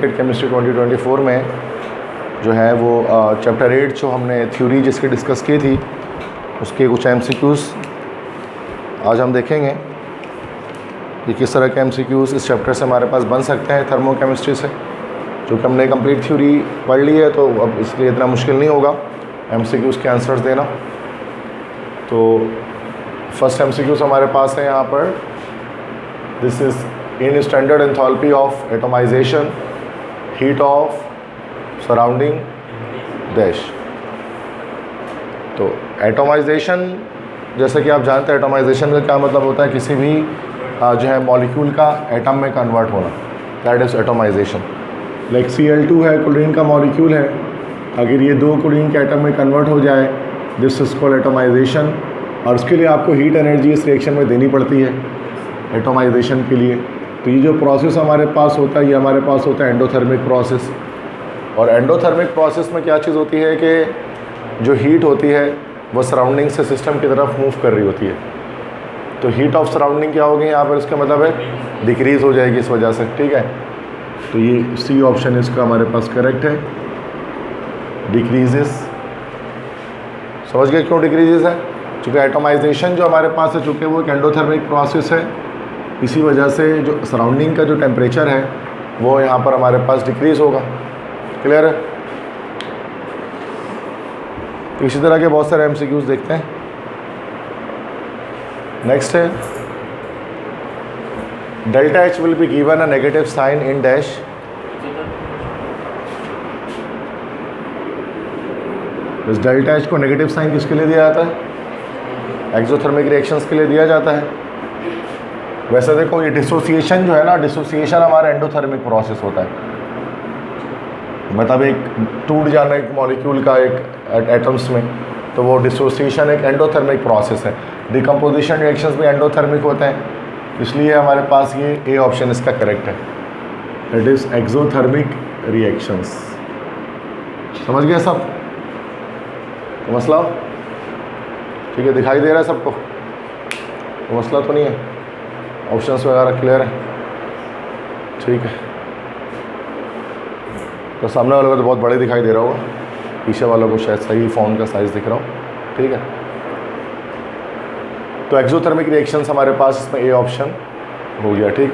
Certificate chemistry 2024 में जो है वो चैप्टर 8 जो हमने थ्योरी जिसकी डिस्कस की थी उसके कुछ MCQs आज हम देखेंगे कि किस तरह के MCQs इस चैप्टर से हमारे पास बन सकते हैं थर्मोकेमिस्ट्री से। क्योंकि हमने कंप्लीट थ्योरी पढ़ ली है तो अब इसलिए इतना मुश्किल नहीं होगा MCQs के आंसर्स देना। तो फर्स्ट MCQs हमारे पास है यहाँ पर, this is in standard enthalpy of atomisation heat of surrounding dash. तो एटमाइजेशन जैसे कि आप जानते हैं एटमाइजेशन का क्या मतलब होता है, किसी भी जो है मॉलिक्यूल का एटम में कन्वर्ट होना, that is atomisation. Like Cl2 है, क्लोरीन का मॉलिक्यूल है, अगर ये दो क्लोरीन के एटम में कन्वर्ट हो जाए दिस इज कॉल्ड एटमाइजेशन। और उसके लिए आपको हीट एनर्जी इस रिएक्शन में देनी पड़ती है एटमाइजेशन के लिए। तो ये जो प्रोसेस हमारे पास होता है ये हमारे पास होता है एंडोथर्मिक प्रोसेस। और एंडोथर्मिक प्रोसेस में क्या चीज़ होती है कि जो हीट होती है वो सराउंडिंग से सिस्टम की तरफ मूव कर रही होती है। तो हीट ऑफ सराउंडिंग क्या होगी यहाँ पर, इसका मतलब है डिक्रीज़ हो जाएगी इस वजह से, ठीक है। तो ये सी ऑप्शन इसका हमारे पास करेक्ट है, डिक्रीजेस। समझ गए क्यों डिक्रीजेस है? चूँकि एटमाइजेशन जो हमारे पास है चूँकि वो एक एंडोथर्मिक प्रोसेस है, इसी वजह से जो सराउंडिंग का जो टेम्परेचर है वो यहाँ पर हमारे पास डिक्रीज़ होगा। क्लियर है? तो इसी तरह के बहुत सारे MCQs देखते हैं। नेक्स्ट है delta H will be given a negative sign in dash. इस डेल्टा H को नेगेटिव साइन किसके लिए दिया जाता है? एक्सोथर्मिक रिएक्शंस के लिए दिया जाता है। वैसे देखो ये डिसोसिएशन जो है ना, डिसोसिएशन हमारा एंडोथर्मिक प्रोसेस होता है। मतलब एक टूट जाना एक मॉलिक्यूल का एक एटम्स में, तो वो डिसोसिएशन एक एंडोथर्मिक प्रोसेस है। डिकम्पोजिशन रिएक्शंस भी एंडोथर्मिक होते हैं, इसलिए हमारे पास ये ए ऑप्शन इसका करेक्ट है, दैट इज एक्सोथर्मिक रिएक्शंस। समझ गए सब? तो मसला ठीक है, दिखाई दे रहा है सबको? तो मसला तो नहीं है, ऑप्शंस वगैरह क्लियर है? ठीक है। तो सामने वालों को तो बहुत बड़े दिखाई दे रहा होगा, पीछे वालों को शायद सही फ़ोन का साइज़ दिख रहा हो, ठीक है। तो एक्सोथर्मिक रिएक्शंस हमारे पास इसमें ए ऑप्शन हो गया, ठीक।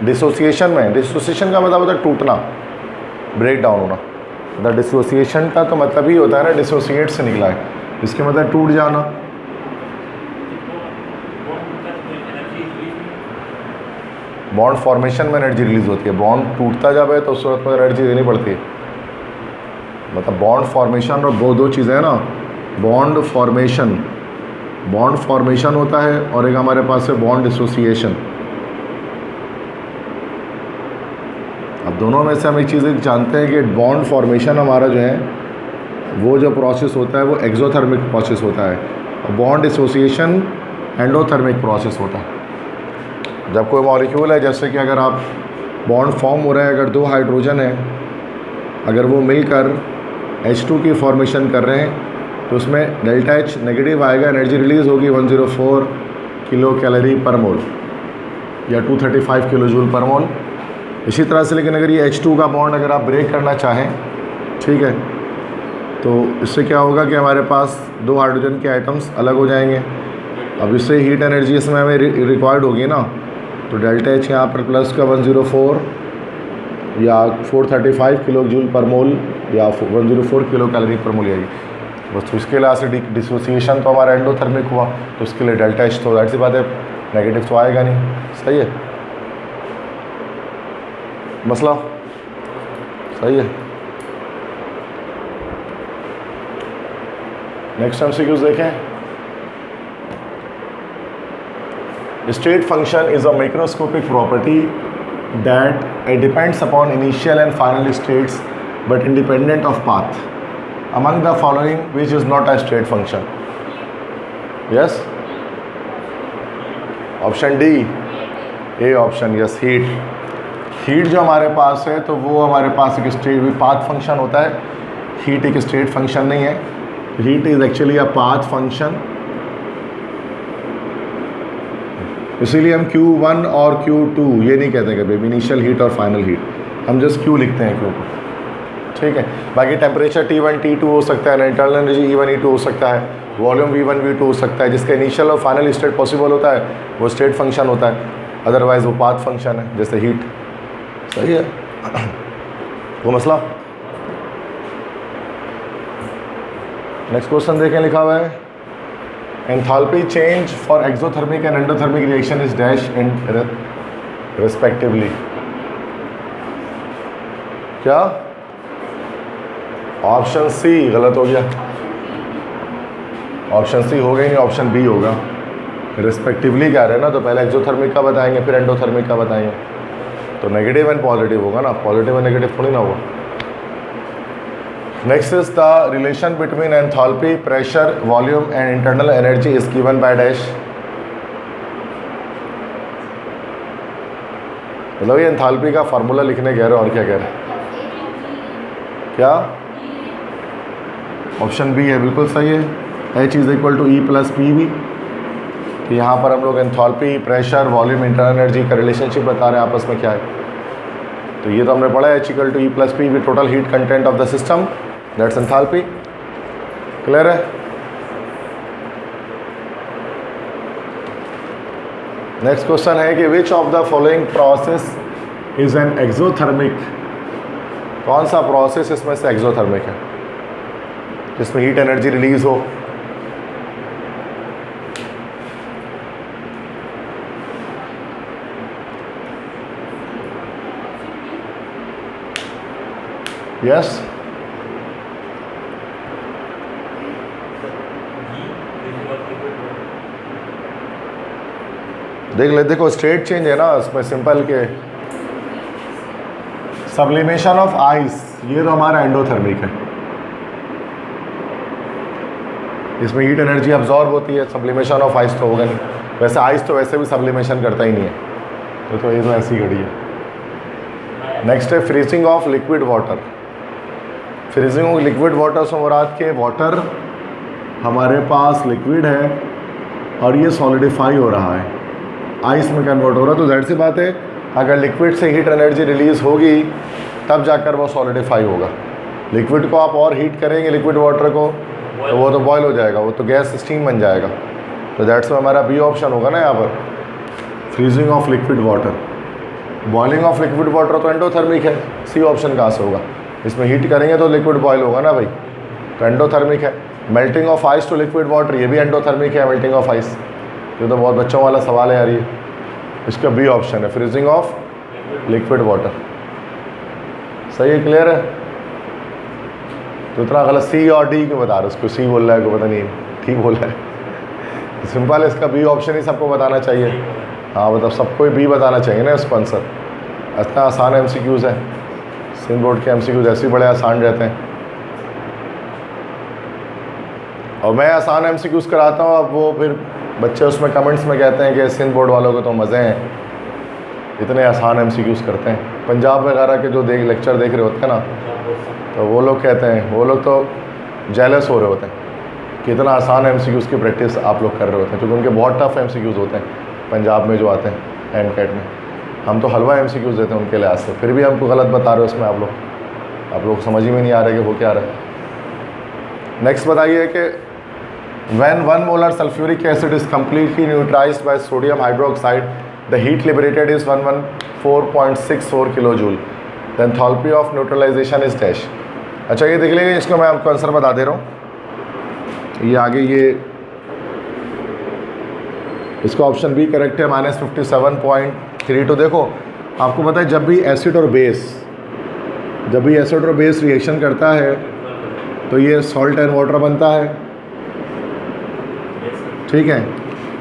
डिसोसिएशन में, डिसोसिएशन का मतलब होता है टूटना, ब्रेक डाउन होना। द डिसोसिएशन का तो मतलब ही होता है ना डिसोसिएट से निकला है, इसके मतलब टूट जाना। बॉन्ड फॉर्मेशन में एनर्जी रिलीज होती है, बॉन्ड टूटता जब है तो उस वक्त में एनर्जी देनी पड़ती है। मतलब बॉन्ड फॉर्मेशन और वो दो चीज़ें हैं ना, बॉन्ड फॉर्मेशन होता है और एक हमारे पास है बॉन्ड डिसोसिएशन। अब दोनों में से हम एक चीज़ जानते हैं कि बॉन्ड फॉर्मेशन हमारा जो है वो जो प्रोसेस होता है वो एक्सोथर्मिक प्रोसेस होता है और बॉन्ड डिसोसिएशन एंडोथर्मिक प्रोसेस होता है। जब कोई मॉलिक्यूल है, जैसे कि अगर आप बॉन्ड फॉर्म हो रहा है, अगर दो हाइड्रोजन है, अगर वो मिलकर H2 की फॉर्मेशन कर रहे हैं तो उसमें डेल्टा H नेगेटिव आएगा, एनर्जी रिलीज़ होगी 104 किलो कैलोरी पर मोल या 235 किलो जूल पर मोल। इसी तरह से लेकिन अगर ये H2 का बॉन्ड अगर आप ब्रेक करना चाहें, ठीक है, तो इससे क्या होगा कि हमारे पास दो हाइड्रोजन के आइटम्स अलग हो जाएंगे। अब इससे हीट एनर्जी इसमें हमें रिक्वायर्ड होगी ना, तो डेल्टा H यहाँ पर प्लस का 104 या 435 किलो जूल पर मोल या 104 किलो कैलोरी पर मोल आएगी बस। तो इसके लिए से डिसोसिएशन तो हमारा एंडोथर्मिक हुआ, तो उसके लिए डेल्टा H तो ऐसी बात है नेगेटिव तो आएगा नहीं। सही है, मसला सही है। नेक्स्ट MCQs देखें। State function is a macroscopic property that depends upon initial and final states but independent of path. Among the following which is not a state function? Yes? Option D, A option, yes, heat. Heat जो हमारे पास है तो वो हमारे पास एक state path function होता है, heat एक स्टेट फंक्शन नहीं है। Heat is actually a path function. इसीलिए हम Q1 और Q2 ये नहीं कहते कभी इनिशियल हीट और फाइनल हीट, हम जस्ट Q लिखते हैं Q को, ठीक है। बाकी टेम्परेचर T1 T2 हो सकता है, इंटरनल एनर्जी E1 E2 हो सकता है, वॉल्यूम V1 V2 हो सकता है। जिसका इनिशियल और फाइनल स्टेट पॉसिबल होता है वो स्टेट फंक्शन होता है, अदरवाइज वो पाथ फंक्शन है, जैसे हीट। सही है वो मसला। नेक्स्ट क्वेश्चन देखें, लिखा हुआ है enthalpy change for exothermic and endothermic reaction is dash in respectively. क्या ऑप्शन सी गलत हो गया, ऑप्शन सी होगा ही नहीं, ऑप्शन बी होगा। रिस्पेक्टिवली कह रहे हैं ना, तो पहले एक्सोथर्मिक का बताएंगे फिर एंडोथर्मिक का बताएंगे, तो नेगेटिव एंड पॉजिटिव होगा ना, पॉजिटिव एंड नेगेटिव थोड़ी ना होगा। Next is the relation between enthalpy, pressure, volume and internal energy is given by dash. मतलब ये एंथैल्पी का फार्मूला लिखने कह रहे हो और क्या कह रहे हैं, क्या ऑप्शन बी है, बिल्कुल सही है। H is equal to E plus P V. तो यहाँ पर हम लोग enthalpy, pressure, volume, internal energy का रिलेशनशिप बता रहे हैं आपस में क्या है। तो ये तो हमने पढ़ा है, H equal to E plus P V, total heat content of the system, that's enthalpy. Clear है। नेक्स्ट क्वेश्चन है कि which of the following process is an exothermic. कौन सा प्रोसेस इसमें से एक्सोथर्मिक है, जिसमें हीट एनर्जी रिलीज हो। यस देख ले, देखो स्टेट चेंज है ना इसमें, सिंपल के सब्लिमेशन ऑफ आइस, ये तो हमारा एंडोथर्मिक है, इसमें हीट एनर्जी अब्जॉर्ब होती है, सब्लिमेशन ऑफ आइस तो होगा नहीं। वैसे आइस तो वैसे भी सब्लिमेशन करता ही नहीं है, तो ये तो ऐसी घड़ी है। नेक्स्ट है freezing of liquid water. Freezing of liquid water से मुराद के वाटर हमारे पास लिक्विड है और ये सॉलिडिफाई हो रहा है, आइस में कन्वर्ट हो रहा है, तो ज़ाहिर सी बात है अगर लिक्विड से हीट एनर्जी रिलीज़ होगी तब जाकर वो सॉलिडिफाई होगा। लिक्विड को आप और हीट करेंगे, लिक्विड वाटर को, तो वो तो बॉयल हो जाएगा, वो तो गैस स्टीम बन जाएगा। तो दैट्स हमारा बी ऑप्शन होगा ना यहाँ पर, freezing of liquid water. Boiling of liquid water तो एंडोथर्मिक है, सी ऑप्शन कहाँ से होगा, इसमें हीट करेंगे तो लिक्विड बॉयल होगा ना भाई, तो एंडोथर्मिक है। Melting of ice to liquid water, ये भी एंडोथर्मिक है, मेल्टिंग ऑफ आइस। ये तो बहुत बच्चों वाला सवाल है यार, ये इसका बी ऑप्शन है, फ्रीजिंग ऑफ लिक्विड वाटर। सही है, क्लियर है। तो इतना गलत सी और डी क्यों बता रहे, उसको सी बोल रहा है, को पता नहीं ठीक बोल रहा है। सिंपल है, इसका बी ऑप्शन ही सबको बताना चाहिए। हाँ मतलब सबको बी बताना चाहिए ना इसको आंसर। इतना आसान एमसीक्यूज़ है, सिंध बोर्ड के एमसीक्यूज़ ऐसे ही बड़े आसान रहते हैं, और मैं आसान एमसीक्यूज़ कराता हूँ। अब वो फिर बच्चे उसमें कमेंट्स में कहते हैं कि सिंध बोर्ड वालों को तो मज़े हैं, इतने आसान एमसीक्यूज़ करते हैं। पंजाब वगैरह के जो लेक्चर देख रहे होते हैं ना, तो वो लोग कहते हैं, वो लोग तो जेलस हो रहे होते हैं कि इतना आसान एमसीक्यूज़ की प्रैक्टिस आप लोग कर रहे होते हैं, क्योंकि उनके बहुत टफ एमसीक्यूज़ होते हैं पंजाब में जो आते हैं एमकेट में। हम तो हलवा एमसीक्यूज़ देते हैं उनके लिहाज से, फिर भी हमको गलत बता रहे हो उसमें आप लोग समझ ही में नहीं आ रहे कि वो क्या रहा है। नेक्स्ट बताइए कि when 1 molar sulfuric acid is completely neutralized by sodium hydroxide, the heat liberated is 114.64 kilojoule. The enthalpy of neutralization is dash. अच्छा ये देख लीजिए, इसको मैं आपको आंसर बता दे रहा हूँ। ये आगे ये इसका ऑप्शन बी करेक्ट है, -57.32। देखो आपको पता है जब भी एसिड और बेस रिएक्शन करता है तो ये सॉल्ट एंड वाटर बनता है, ठीक है।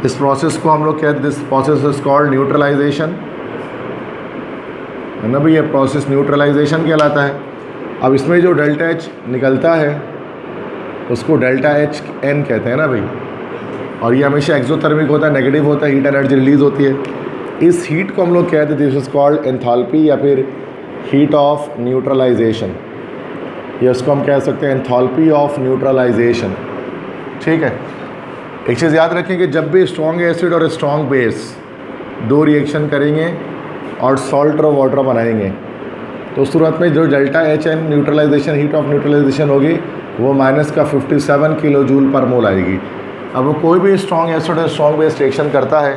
इस प्रोसेस को हम लोग कहते हैं, this process is called neutralization, है ना भाई, ये प्रोसेस न्यूट्रलाइजेशन कहलाता है। अब इसमें जो डेल्टा एच निकलता है उसको डेल्टा एच एन कहते हैं ना भाई, और ये हमेशा एक्सोथर्मिक होता है, नेगेटिव होता है, हीट एनर्जी रिलीज होती है। इस हीट को हम लोग कहते हैं दिस इज कॉल्ड एंथैल्पी या फिर हीट ऑफ न्यूट्रलाइजेशन, या उसको हम कह सकते हैं एंथैल्पी ऑफ न्यूट्रलाइजेशन, ठीक है। एक चीज़ याद रखें कि जब भी स्ट्रॉन्ग एसिड और स्ट्रॉन्ग बेस दो रिएक्शन करेंगे और सॉल्ट और वाटर बनाएंगे, तो उस सूरत में जो delta H N neutralization, heat of neutralization होगी वो माइनस का 57 किलो जूल पर मोल आएगी। अब वो कोई भी स्ट्रॉन्ग एसिड और स्ट्रॉन्ग बेस रिएक्शन करता है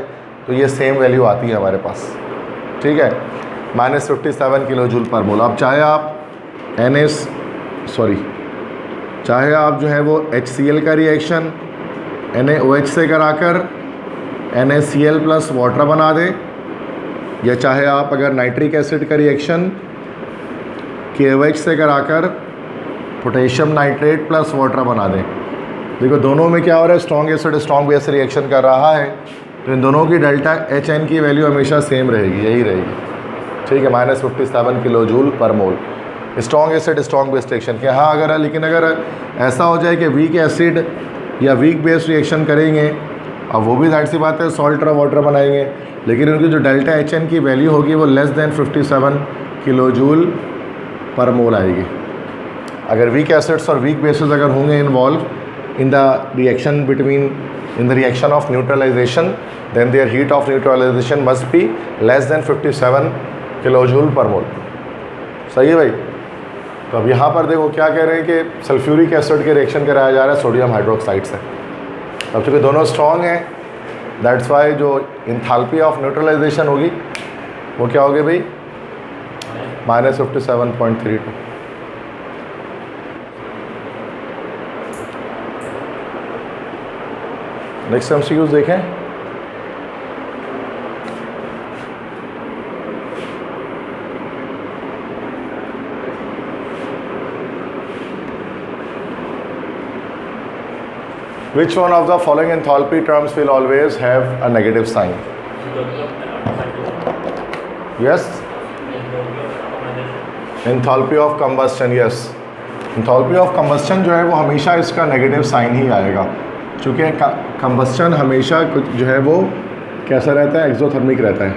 तो ये सेम वैल्यू आती है हमारे पास, ठीक है, माइनस 57 किलो जूल पर मोल। अब चाहे आप चाहे आप जो है वो HCl का रिएक्शन NaOH से कराकर NaCl प्लस वाटर बना दें, या चाहे आप अगर नाइट्रिक एसिड का रिएक्शन KOH से कराकर पोटेशियम नाइट्रेट प्लस वाटर बना दें। देखो दोनों में क्या हो रहा है, strong acid strong base reaction कर रहा है, तो इन दोनों की डेल्टा HN की वैल्यू हमेशा सेम रहेगी, यही रहेगी, ठीक है, minus 57 kilo joule per mole. Strong acid strong base reaction के हाँ अगर, लेकिन अगर ऐसा हो जाए कि वीक एसिड या वीक बेस रिएक्शन करेंगे, अब वो भी जाहिर सी बात है सॉल्ट और वाटर बनाएंगे, लेकिन उनकी जो डेल्टा HN की वैल्यू होगी वो less than 57 kilo joule per मोल आएगी। अगर वीक एसिड्स और वीक बेसिस अगर होंगे involve in the reaction in the reaction of neutralization, then their heat of neutralization must be less than 57 kilojoule पर मोल। सही है भाई। तो अब यहाँ पर देखो क्या कह रहे हैं कि सल्फ्यूरिक एसिड के रिएक्शन कराया जा रहा है सोडियम हाइड्रोक्साइड से। अब चूँकि दोनों स्ट्रॉन्ग हैं, दैट्स वाई जो इंथैल्पी ऑफ न्यूट्रलाइजेशन होगी वो क्या होगी भाई, माइनस 57.32। नेक्स्ट एमसीक्यूज देखें। Which one of the following enthalpy terms will always have a negative sign? Yes? Enthalpy of combustion, yes. Enthalpy of combustion जो है वो हमेशा इसका नेगेटिव साइन ही आएगा, चूँकि कंबस्टन हमेशा कुछ जो है वो कैसा रहता है, एक्सोथर्मिक रहता है।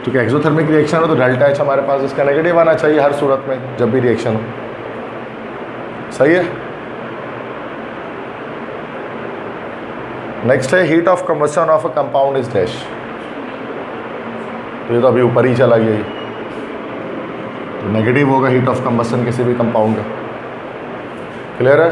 क्योंकि एक्सोथर्मिक रिएक्शन हो तो डेल्टा एच हमारे पास इसका नेगेटिव आना चाहिए हर सूरत में जब भी रिएक्शन हो। सही है। नेक्स्ट है heat of combustion of a compound is dash. तो ये तो अभी ऊपर ही चला गया, तो नेगेटिव होगा हीट ऑफ कंबस्टन किसी भी कंपाउंड का। क्लियर है।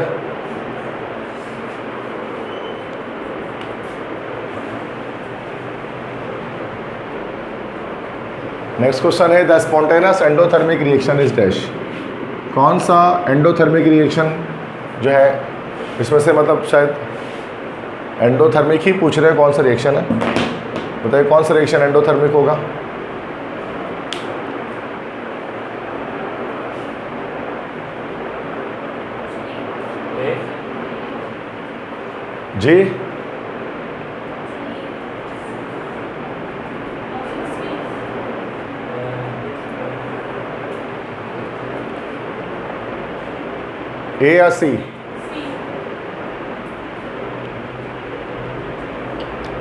नेक्स्ट क्वेश्चन है the spontaneous endothermic reaction is dash. कौन सा एंडोथर्मिक रिएक्शन जो है इसमें से, मतलब शायद एंडोथर्मिक ही पूछ रहे हैं, कौन सा रिएक्शन है बताइए, कौन सा रिएक्शन एंडोथर्मिक होगा। जी ए या सी?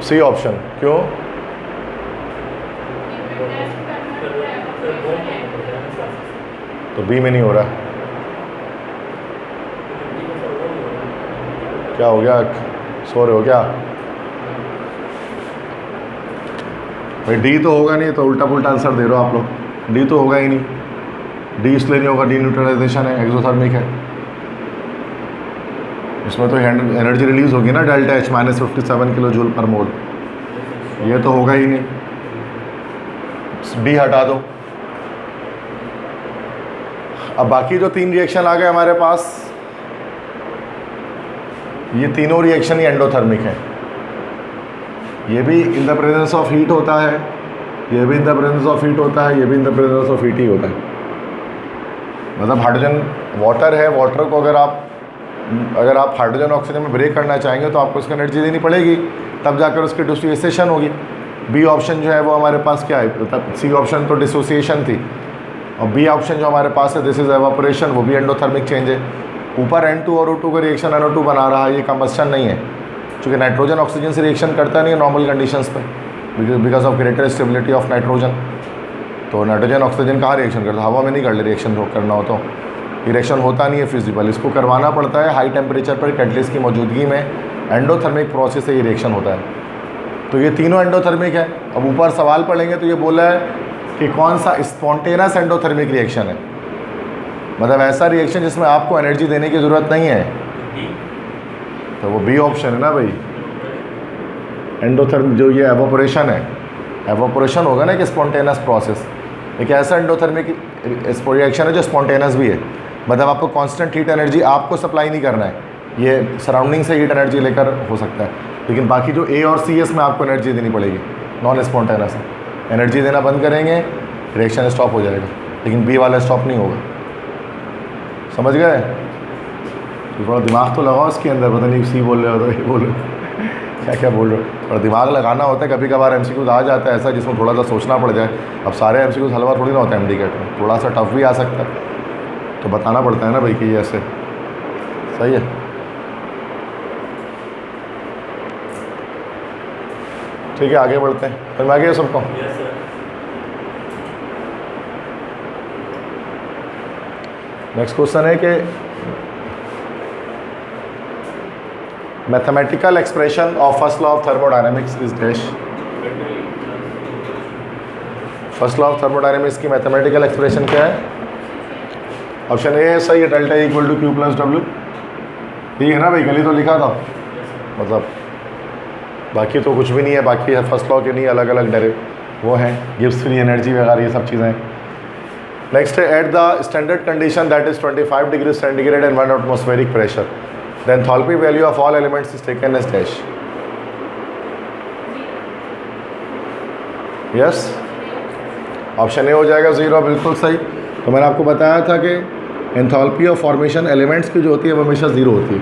सी ऑप्शन, क्यों? तो बी में नहीं हो रहा, क्या हो गया, सो रहे हो क्या भाई? डी तो होगा नहीं, तो उल्टा पुल्टा आंसर दे रहे हो आप लोग। डी तो होगा ही नहीं, डी इसलिए नहीं होगा, डी न्यूट्रलाइजेशन है, एक्सोथर्मिक है, इसमें तो एनर्जी रिलीज होगी ना delta H minus 57 kilo joule per mole, ये तो होगा ही नहीं, डी हटा दो। अब बाकी जो तीन रिएक्शन आ गए हमारे पास, ये तीनों रिएक्शन ही एंडोथर्मिक है। ये भी in the presence of heat होता है, ये भी in the presence of heat होता है, ये भी in the presence of heat ही होता है। मतलब हाइड्रोजन वाटर है, वाटर को अगर आप हाइड्रोजन ऑक्सीजन में ब्रेक करना चाहेंगे तो आपको उसको एनर्जी देनी पड़ेगी, तब जाकर उसकी डिसोसिएशन होगी। बी ऑप्शन जो है वो हमारे पास क्या है, मतलब सी ऑप्शन तो डिसोसिएशन थी, और बी ऑप्शन जो हमारे पास है दिस इज एवापोरेशन, वो भी एंडोथर्मिक चेंज है। ऊपर N2 और O2 का रिएक्शन NO2 बना रहा है, ये कंबस्टन नहीं है, क्योंकि नाइट्रोजन ऑक्सीजन से रिएक्शन करता नहीं है नॉर्मल कंडीशंस पे, because of greater stability of nitrogen. तो नाइट्रोजन ऑक्सीजन कहाँ रिएक्शन करता है, हवा में नहीं कर ले रिएक्शन करना हो तो रिएक्शन होता नहीं है फिजिबल, इसको करवाना पड़ता है हाई टेम्परेचर पर कैटलिस्ट की मौजूदगी में, एंडोथर्मिक प्रोसेस से ये रिएक्शन होता है। तो ये तीनों एंडोथर्मिक है। अब ऊपर सवाल पढ़ेंगे तो ये बोला है कि कौन सा स्पॉन्टेनियस एंडोथर्मिक रिएक्शन है, मतलब ऐसा रिएक्शन जिसमें आपको एनर्जी देने की ज़रूरत नहीं है, तो वो बी ऑप्शन है ना भाई। एंडोथर्म जो ये एवोपोरेशन है, एवोपोरेशन होगा ना कि स्पॉन्टेनियस प्रोसेस, एक ऐसा एंडोथर्मिक रिएक्शन है जो स्पॉन्टेनियस भी है, मतलब आपको कांस्टेंट हीट एनर्जी आपको सप्लाई नहीं करना है, ये सराउंडिंग से हीट एनर्जी लेकर हो सकता है, लेकिन बाकी जो ए और सी इसमें आपको एनर्जी देनी पड़ेगी, नॉन स्पॉन्टेनियस है। एनर्जी देना बंद करेंगे रिएक्शन स्टॉप हो जाएगा, लेकिन बी वाला स्टॉप नहीं होगा। समझ गए? तो थोड़ा दिमाग तो लगाओ इसके अंदर, पता नहीं सी बोल रहे हो तो ये बोल रहे हो क्या क्या बोल रहे हो, थोड़ा दिमाग लगाना होता है। कभी कभार एमसीक्यूज आ जाता है ऐसा जिसमें थोड़ा सा सोचना पड़ जाए। अब सारे एमसीक्यूज हलवा थोड़ी ना होता है एमडी कैट में, थोड़ा सा टफ भी आ सकता है, तो बताना पड़ता है ना भाई कि ये ऐसे सही है। ठीक है, आगे बढ़ते हैं। फिर मैं आगे सबको नेक्स्ट क्वेश्चन है कि mathematical expression of first law of thermodynamics is dash. First law of thermodynamics की मैथमेटिकल एक्सप्रेशन क्या है? ऑप्शन ए है सही है, delta equal to Q plus W. ये है ना भाई, कल ही तो लिखा था, मतलब बाकी तो कुछ भी नहीं है, बाकी है फर्स्ट लॉ के नहीं अलग अलग डेरिव वो हैं, गिब्स फ्री एनर्जी वगैरह ये सब चीज़ें। नेक्स्ट है at the standard condition that is 25 degree centigrade and 1 atmospheric pressure the enthalpy value of all elements is taken as dash. Yes, option A हो जाएगा 0, बिल्कुल सही। तो मैंने आपको बताया था कि एंथैल्पी ऑफ फॉर्मेशन एलिमेंट्स की जो होती है वो हमेशा 0 होती है,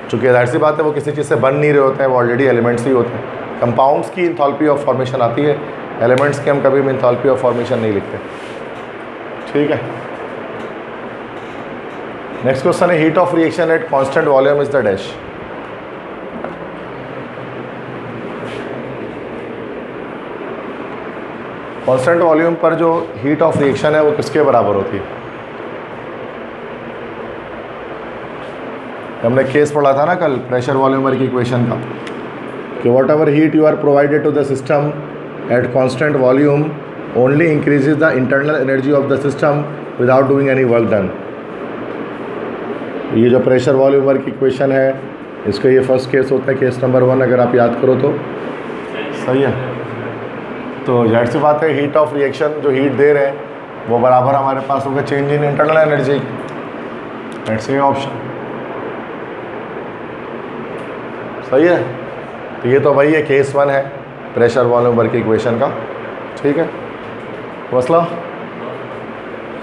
चूँकि जाहिर सी बात है वो किसी चीज़ से बन नहीं रहे होते हैं, वो ऑलरेडी एलिमेंट्स ही होते हैं। कंपाउंड्स की एंथैल्पी ऑफ फॉर्मेशन आती है, एलिमेंट्स की हम कभी भी एंथैल्पी ऑफ फॉर्मेशन नहीं लिखते। ठीक है, नेक्स्ट क्वेश्चन है heat of reaction at constant volume is the dash. Constant volume पर जो हीट ऑफ रिएक्शन है वो किसके बराबर होती है? हमने केस पढ़ा था ना कल प्रेशर वॉल्यूमर की इक्वेशन का, कि whatever heat you are provided to the system at constant volume only increases the internal energy of the system without doing any work done. ये जो प्रेशर वॉल्यूमर की इक्वेशन है इसका ये फर्स्ट केस होता है, केस नंबर 1 अगर आप याद करो तो सही है। तो जाहिर सी बात है हीट ऑफ रिएक्शन जो हीट दे रहे हैं वो बराबर हमारे पास होगा change in internal energy. That's A option सही है। तो ये तो भाई ये केस 1 है प्रेशर वॉल्यूमर की इक्वेशन का। ठीक है, मसला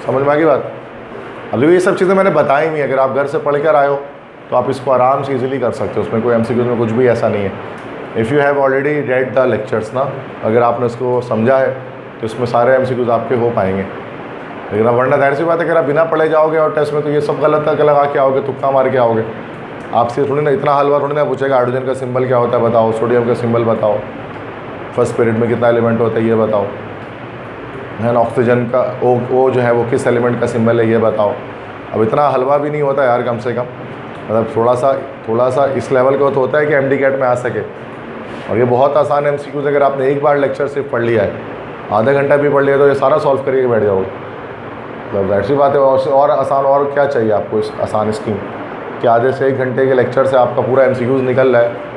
समझ में आ गई बात? अभी ये सब चीज़ें मैंने बताई नहीं, अगर आप घर से पढ़ कर आए हो तो आप इसको आराम से इजीली कर सकते हो, उसमें कोई एमसीक्यू में कुछ भी ऐसा नहीं है। If you have already read the lectures ना, अगर आपने उसको समझा है तो इसमें सारे एमसीक्यूज आपके हो पाएंगे। लेकिन अब वरना जाहिर सी बात है अगर आप बिना पढ़े जाओगे और टेस्ट में तो ये सब गलत तक लगा के आओगे, तुक्का मार के आओगे। आपसे थोड़ी ना इतना हलवा थोड़ी ना पूछेगा हाइड्रोजन का सिंबल क्या होता है बताओ, सोडियम का सिंबल बताओ, फर्स्ट पीरियड में कितना एलिमेंट होता है ये बताओ, है ना, ऑक्सीजन का ओ जो है वो किस एलिमेंट का सिंबल है ये बताओ। अब इतना हलवा भी नहीं होता यार, कम से कम मतलब थोड़ा सा इस लेवल का तो होता है कि एमडी कैट में आ सके। और ये बहुत आसान एमसीक्यूज अगर आपने एक बार लेक्चर सिर्फ पढ़ लिया है, आधा घंटा भी पढ़ लिया तो ये सारा सॉल्व करके बैठ जाओगे। मतलब जाहिर सी बात है, और आसान और क्या चाहिए आपको इस आसान स्कीम कि आधे से 1 घंटे के लेक्चर से आपका पूरा एमसीक्यूज निकल रहा है।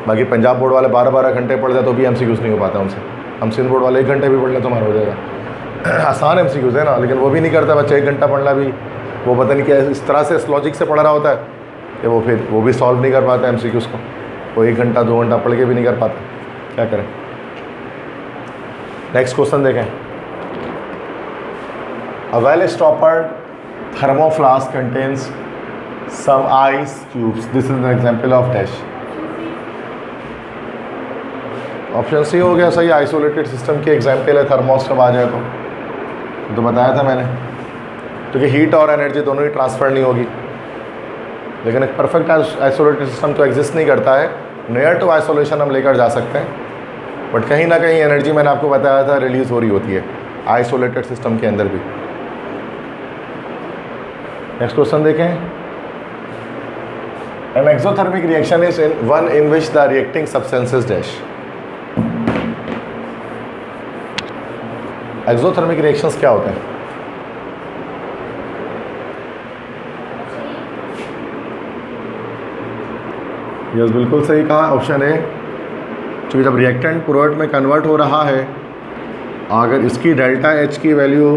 बाकी पंजाब बोर्ड वाले 12-12 घंटे पढ़ जाए तो भी एमसीक्यूज नहीं हो पाता उनसे। हम सिंध बोर्ड वाले 1 घंटे भी पढ़ लें तो हमारा हो जाएगा। आसान एमसीक्यूज है ना, लेकिन वो भी नहीं करता बच्चा। 1 घंटा पढ़ना भी वो पता नहीं क्या इस तरह से इस लॉजिक से पढ़ रहा होता है कि वो फिर वो भी सॉल्व नहीं कर पाता एमसीक्यूज को। वो 1 घंटा 2 घंटा पढ़ के भी नहीं कर पाता, क्या करें। नेक्स्ट क्वेश्चन देखें। A well stoppered thermoflask contains some ice cubes, this is an example of dash. Option C हो गया सही, आइसोलेटेड सिस्टम की एग्जांपल है थर्मोस जब आ जाए तो बताया था मैंने, क्योंकि हीट और एनर्जी दोनों ही ट्रांसफ़र नहीं होगी। लेकिन एक परफेक्ट आइसोलेटेड सिस्टम तो एग्जिस्ट नहीं करता है, नियर टू आइसोलेशन हम लेकर जा सकते हैं, बट कहीं ना कहीं एनर्जी मैंने आपको बताया था रिलीज़ हो रही होती है आइसोलेटेड सिस्टम के अंदर भी। नेक्स्ट क्वेश्चन देखें। An exothermic reaction is one in which the reacting substance is dash. Exothermic reactions क्या होते हैं? यस, बिल्कुल सही कहा, ऑप्शन ए। क्योंकि जब रिएक्टेंट प्रोडक्ट में कन्वर्ट हो रहा है, अगर इसकी डेल्टा एच की वैल्यू,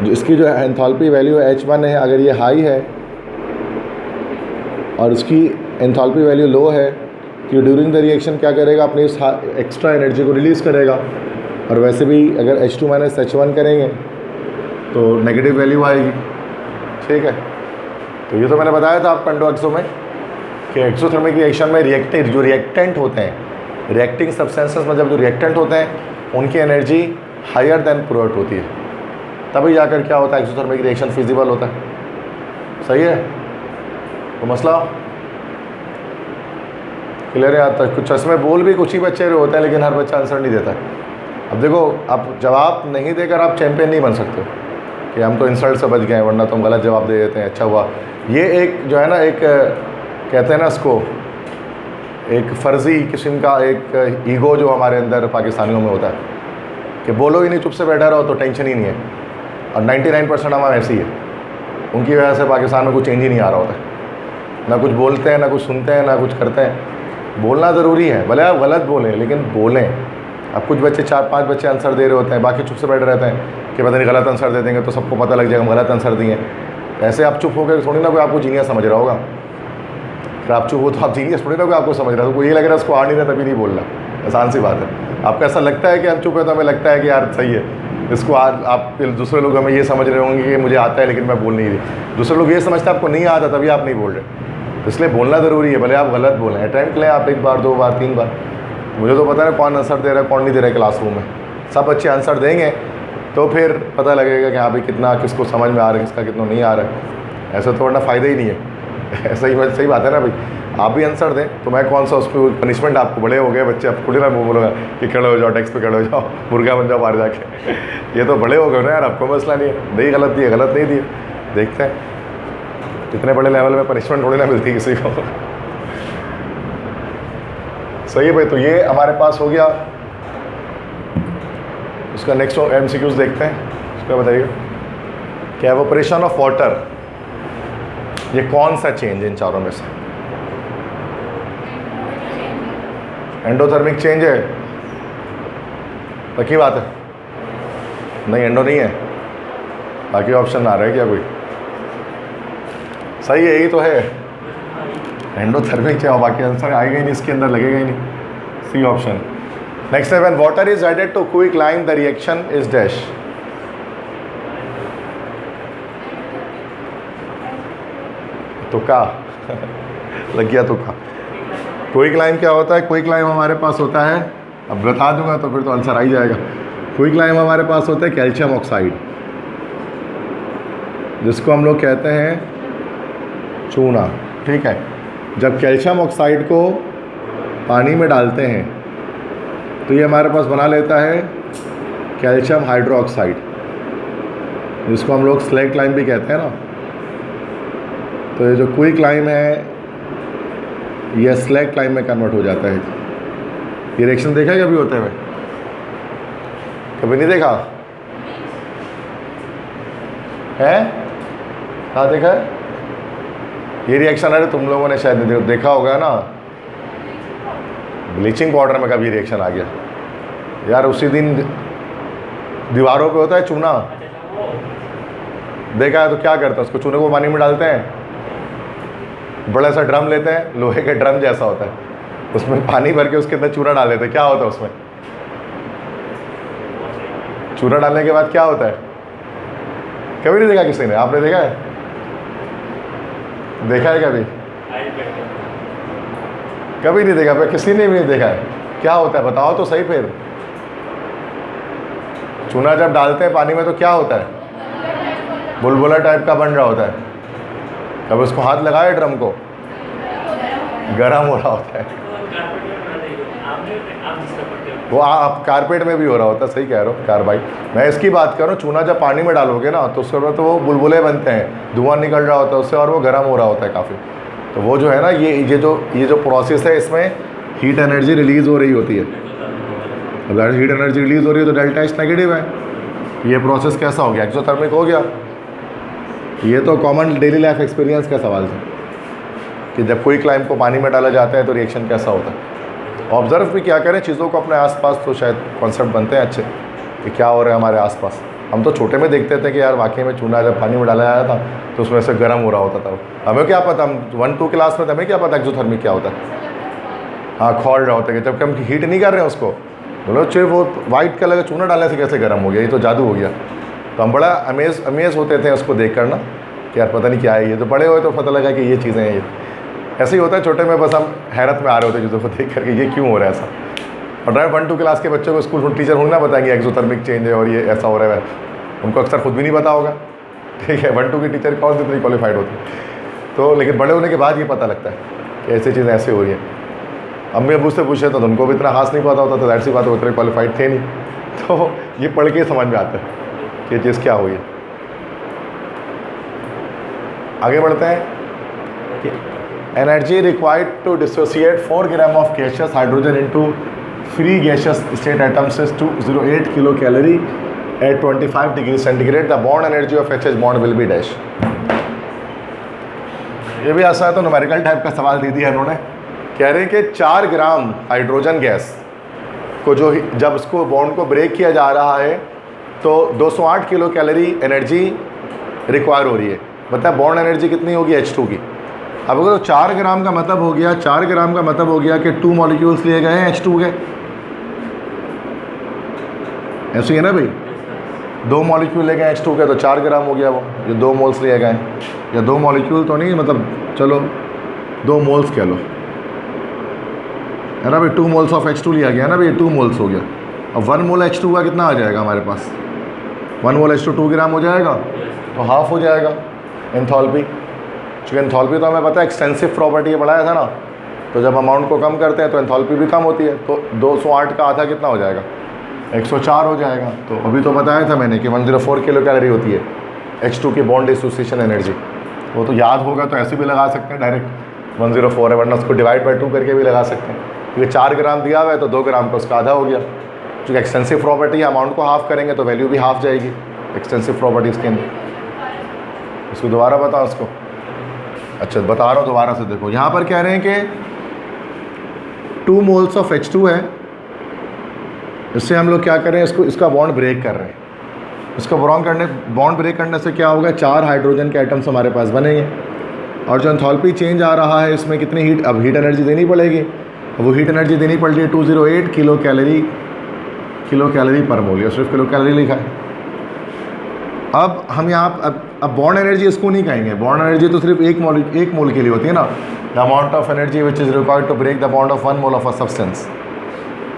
इसकी जो एंथैल्पी वैल्यू H1 है, अगर ये हाई है और इसकी एंथैल्पी वैल्यू लो है, तो ड्यूरिंग द रिएक्शन क्या करेगा, अपनी उस एक्स्ट्रा एनर्जी को रिलीज़ करेगा। और वैसे भी अगर H2 माइनस H1 करेंगे तो नेगेटिव वैल्यू आएगी। ठीक है, तो ये तो मैंने बताया था आपको एंडोएक्सो में कि एक्सोथर्मिक रिएक्शन में जो रिएक्टेंट होते हैं, रिएक्टिंग सब्सटेंसेस में जब जो रिएक्टेंट होते हैं उनकी एनर्जी हायर देन प्रोडक्ट होती है, तभी जाकर क्या होता है, एक्सोथर्मिक रिएक्शन फिजिबल होता है। सही है, तो मसला क्लियर है आज तक? कुछ इसमें बोल भी कुछ ही बच्चे होते हैं, लेकिन हर बच्चा आंसर नहीं देता है। अब देखो, आप जवाब नहीं देकर आप चैंपियन नहीं बन सकते कि हम तो इंसल्ट से बच गए, वरना तो हम गलत जवाब दे देते हैं। अच्छा हुआ, ये एक जो है ना, एक कहते हैं ना इसको, एक फ़र्ज़ी किस्म का एक ईगो जो हमारे अंदर पाकिस्तानियों में होता है कि बोलो ही नहीं, चुप से बैठा रहो तो टेंशन ही नहीं है। और 99% हम ऐसी है, उनकी वजह से पाकिस्तान में कुछ चेंज ही नहीं आ रहा होता है। ना कुछ बोलते हैं, ना कुछ सुनते हैं, ना कुछ करते हैं। बोलना ज़रूरी है, भले आप गलत बोलें, लेकिन बोलें। अब कुछ बच्चे 4-5 बच्चे आंसर दे रहे होते हैं, बाकी चुप से बैठे रहते हैं कि पता नहीं गलत आंसर दे देंगे तो सबको पता लग जाएगा हम गलत आंसर दिए। ऐसे आप चुप होकर थोड़ी ना कोई आपको जीनियस समझ रहा होगा। फिर आप चुप हो तो आप जीनियस थोड़ी ना कोई आपको समझ रहा है। तो कोई ये लग रहा है उसको आ नहीं रहा तभी नहीं बोल रहा, आसान सी बात है। आपको ऐसा लगता है कि हम चुप है तो हमें लगता है कि यार सही है, इसको आप दूसरे लोग हमें ये समझ रहे होंगे कि मुझे आता है लेकिन मैं बोल नहीं रही। दूसरे लोग ये समझते हैं आपको नहीं आता तभी आप नहीं बोल रहे। इसलिए बोलना ज़रूरी है, भले आप गलत बोलें। अटैम्प्ट लें आप 1 बार 2 बार 3 बार। मुझे तो पता है कौन आंसर दे रहा है कौन नहीं दे रहा है क्लासरूम में। सब अच्छे आंसर देंगे तो फिर पता लगेगा कि हाँ भाई कितना किसको समझ में आ रहा है, किसका कितना नहीं आ रहा है। ऐसा तो वरना फ़ायदा ही नहीं है। ऐसा ही सही बात है ना भाई, आप भी आंसर दें तो मैं कौन सा उस पर पनिशमेंट। आपको बड़े हो गए बच्चे, आप खुले ना बोलूँगा कि खड़े हो जाओ, डेस्क पे खड़े हो जाओ, मुर्गा बन जाओ बाहर जाके। ये तो बड़े हो गए ना यार, आपको मसला नहीं है। नहीं गलत दिए, गलत नहीं दिए, देखते हैं। इतने बड़े लेवल में पनिशमेंट थोड़ी ना मिलती किसी को। सही है भाई, तो ये हमारे पास हो गया। उसका नेक्स्ट MCQs देखते हैं। उसका बताइए कि एवोपरेशन ऑफ वाटर, ये कौन सा चेंज इन चारों में से? एंडोथर्मिक चेंज है, पक्की बात है? नहीं, एंडो नहीं है। बाकी ऑप्शन आ रहा है क्या कोई? सही है, यही तो है एंडोथर्मिक चेंज। बाकी आंसर आएगा ही नहीं, इसके अंदर लगेगा ही नहीं। C option. नेक्स्ट है, when water is added to quicklime the reaction is dash. तुक्का लग गया तुक्का। क्विक लाइम क्या होता है? क्विक लाइम हमारे पास होता है, अब बता दूंगा तो फिर तो आंसर आ ही जाएगा। क्विक लाइम हमारे पास होता है कैल्शियम ऑक्साइड, जिसको हम लोग कहते हैं चूना। ठीक है, जब कैल्शियम ऑक्साइड को पानी में डालते हैं तो ये हमारे पास बना लेता है कैल्शियम हाइड्रोक्साइड, जिसको हम लोग स्लेक्ट लाइम भी कहते हैं ना। तो ये जो क्विक लाइम है ये स्लेक्ट लाइम में कन्वर्ट हो जाता है। ये रिएक्शन देखा है कभी होते हुए? कभी नहीं देखा है? हाँ देखा है ये रिएक्शन। अरे तुम लोगों ने शायद देखा होगा ना, ब्लीचिंग पाउडर में कभी रिएक्शन आ गया यार। उसी दिन दीवारों पे होता है चूना, देखा है? तो क्या करते हैं, उसको चूने को पानी में डालते हैं, बड़ा सा ड्रम लेते हैं, लोहे के ड्रम जैसा होता है, उसमें पानी भर के उसके अंदर चूना डाल देते हैं। क्या होता है उसमें? चूना डालने के बाद क्या होता है? कभी नहीं देखा किसी ने? आपने देखा है? देखा है कभी? कभी नहीं देखा, पर किसी ने भी नहीं देखा है। क्या होता है बताओ तो सही। फिर चूना जब डालते हैं पानी में तो क्या होता है? बुलबुला टाइप का बन रहा होता है। कभी उसको हाथ लगाए ड्रम को, गर्म हो रहा होता है वो। आप कारपेट में भी हो रहा होता है, सही कह रहे हो, कार्बाइड। मैं इसकी बात कर रहा हूँ, चूना जब पानी में डालोगे ना तो उसके बाद तो वो बुलबुले बनते हैं, धुआं निकल रहा होता है उससे, और वो गर्म हो रहा होता है काफ़ी। तो वो जो है ना, ये जो प्रोसेस है, इसमें हीट एनर्जी रिलीज़ हो रही होती है। अब हीट एनर्जी रिलीज़ हो रही है तो डेल्टा एच नेगेटिव है, ये प्रोसेस कैसा हो गया, एक्सोथर्मिक हो गया। ये तो कॉमन डेली लाइफ एक्सपीरियंस का सवाल है कि जब कोई क्लाइंब को पानी में डाला जाता है तो रिएक्शन कैसा होता है। ऑब्ज़र्व भी क्या करें चीज़ों को अपने आसपास, तो शायद कॉन्सेप्ट बनते हैं अच्छे कि क्या हो रहा है हमारे आसपास। हम तो छोटे में देखते थे कि यार वाकई में चूना जब पानी में डाला जाता था तो उसमें से गर्म हो रहा होता था। हमें क्या पता, हम 1-2 क्लास में हमें क्या पता एक्सोथर्मिक क्या होता है। हाँ, खोल रहा होता है कि जब हम हीट नहीं कर रहे हैं उसको, बोलो चाहे वो वाइट कलर का चूना डालने से कैसे गर्म हो गया, ये तो जादू हो गया। तो हम बड़ा अमेज होते थे उसको देख कर ना कि यार पता नहीं क्या है ये। तो बड़े हुए तो पता लगा कि ये चीज़ें हैं। ये ऐसे ही होता है, छोटे में बस हम हैरत में आ रहे होते हैं चीज़ों को देख करके, ये क्यों हो रहा है ऐसा। और ड्राइव 1-2 क्लास के बच्चों को स्कूल टीचर होना बताएंगे एक्सोथर्मिक चेंज है और ये ऐसा हो रहा है, उनको अक्सर खुद भी नहीं पता होगा। ठीक है, 1-2 की टीचर कौन सी इतनी क्वालिफाइड होती है। तो लेकिन बड़े होने के बाद ये पता लगता है कि ऐसी चीज़ें ऐसे हो रही हैं। अम्मी अबू से पूछे तो उनको भी इतना खास नहीं पता होता, तो ज़ाहिर सी बात है उतने क्वालिफाइड थे नहीं। तो ये पढ़ के समझ में आता है कि ये चीज़ क्या हुई है। आगे बढ़ते हैं कि energy required to dissociate 4 gram of gaseous hydrogen into free gaseous state atoms is 208 kilocalorie at 25 degree centigrade. The bond energy of H bond will be dash. ये भी ऐसा है, तो न्यूमेरिकल टाइप का सवाल दे दिया इन्होंने। कह रहे हैं कि 4 ग्राम हाइड्रोजन गैस को जो जब उसको बॉन्ड को ब्रेक किया जा रहा है तो 208 किलो कैलोरी एनर्जी रिक्वायर हो रही है। मतलब बॉन्ड एनर्जी कितनी होगी H2 की। अब अगर 4 ग्राम का मतलब हो गया, 4 ग्राम का मतलब हो गया कि 2 मॉलिक्यूल्स लिए गए हैं H2 के। ऐसे ही है ना भाई, 2 मॉलिक्यूल ले गए H2 के तो 4 ग्राम हो गया वो, ये 2 मोल्स लिए गए। या 2 मॉलिक्यूल तो नहीं, मतलब चलो 2 मोल्स कह लो, है ना भाई। 2 मोल्स ऑफ H2 लिया गया ना भाई, 2 मोल्स हो गया। अब 1 मोल H2 का कितना आ जाएगा हमारे पास, 1 मोल H2 2 ग्राम हो जाएगा, तो हाफ हो जाएगा एंथैल्पी। चूँकि एंथैल्पी तो हमें पता है एक्सटेंसिव प्रॉपर्टी है, पढ़ाया था ना। तो जब अमाउंट को कम करते हैं तो एंथैल्पी भी कम होती है। तो 208 का आधा कितना हो जाएगा, 104 हो जाएगा। तो अभी तो बताया था मैंने कि 104 किलो कैलोरी होती है H2 की बॉन्ड डिसोसिएशन एनर्जी। वो तो याद होगा तो ऐसे भी लगा सकते हैं, डायरेक्ट 104 है, वरना उसको डिवाइड बाई 2 करके भी लगा सकते हैं। क्योंकि 4 ग्राम दिया हुआ है तो 2 ग्राम का उसका आधा हो गया। क्योंकि एक्सटेंसिव प्रॉपर्टी है, अमाउंट को हाफ करेंगे तो वैल्यू भी हाफ जाएगी एक्सटेंसिव प्रॉपर्टीज़ के अंदर। इसको दोबारा बताओ उसको। अच्छा बता रहा हूँ दोबारा से, देखो यहाँ पर कह रहे हैं कि 2 मोल्स ऑफ H2 है। इससे हम लोग क्या कर रहे हैं, इसका बॉन्ड ब्रेक कर रहे हैं। इसको बॉन्ड ब्रेक करने से क्या होगा, 4 हाइड्रोजन के आइटम्स हमारे पास बनेंगे। और जो एंथैल्पी चेंज आ रहा है इसमें कितनी हीट, अब हीट एनर्जी देनी पड़ेगी। वो हीट एनर्जी देनी पड़ रही है 208 किलो कैलोरी पर मोल, या सिर्फ किलो कैलोरी लिखा है। अब हम यहाँ अब बॉन्ड एनर्जी इसको नहीं कहेंगे, बॉन्ड एनर्जी तो सिर्फ एक मोल के लिए होती है ना। The amount of energy which is required to break the bond of 1 mole of a substance.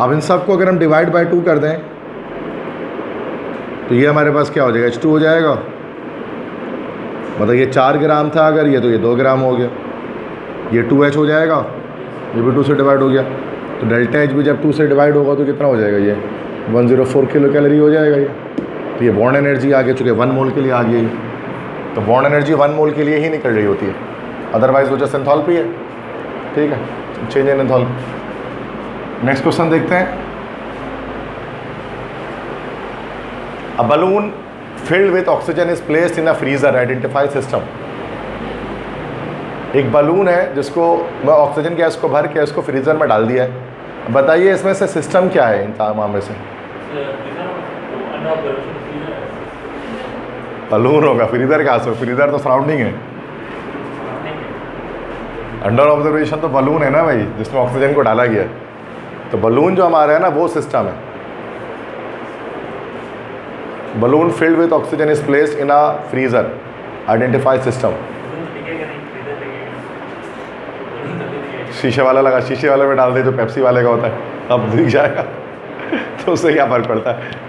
अब इन सब को अगर हम डिवाइड बाय 2 कर दें तो ये हमारे पास क्या हो जाएगा, H2 हो जाएगा। मतलब ये 4 ग्राम था अगर ये, तो ये 2 ग्राम हो गया। ये 2H हो जाएगा, ये भी 2 से डिवाइड हो गया। तो डेल्टा H भी जब 2 से डिवाइड होगा तो कितना हो जाएगा, ये 104 किलो कैलोरी हो जाएगा ये। तो ये बॉन्ड एनर्जी आ गई, चूँकि 1 मोल के लिए आ गई। तो बॉन्ड एनर्जी 1 मोल के लिए ही निकल रही होती है, अदरवाइज वो जस्ट एंथैल्पी है। ठीक है, change in enthalpy. Next question देखते हैं। A balloon filled with oxygen is placed in a freezer, identify system. एक बलून है जिसको ऑक्सीजन गैस को भर के उसको फ्रीज़र में डाल दिया है। बताइए इसमें से सिस्टम क्या है इन तमाम में से। बलून होगा, फ्रीज़र कहाँ से, फ्रीज़र तो सराउंडिंग है। अंडर ऑब्जर्वेशन तो बलून है ना भाई, जिसमें ऑक्सीजन को डाला गया है। तो बलून जो हमारा है ना वो सिस्टम है। Balloon filled with oxygen is placed in a freezer, identify system. शीशे वाला लगा, शीशे वाले में डाल दे जो पेप्सी वाले का होता है, अब दिख जाएगा तो उससे क्या फ़र्क पड़ता है।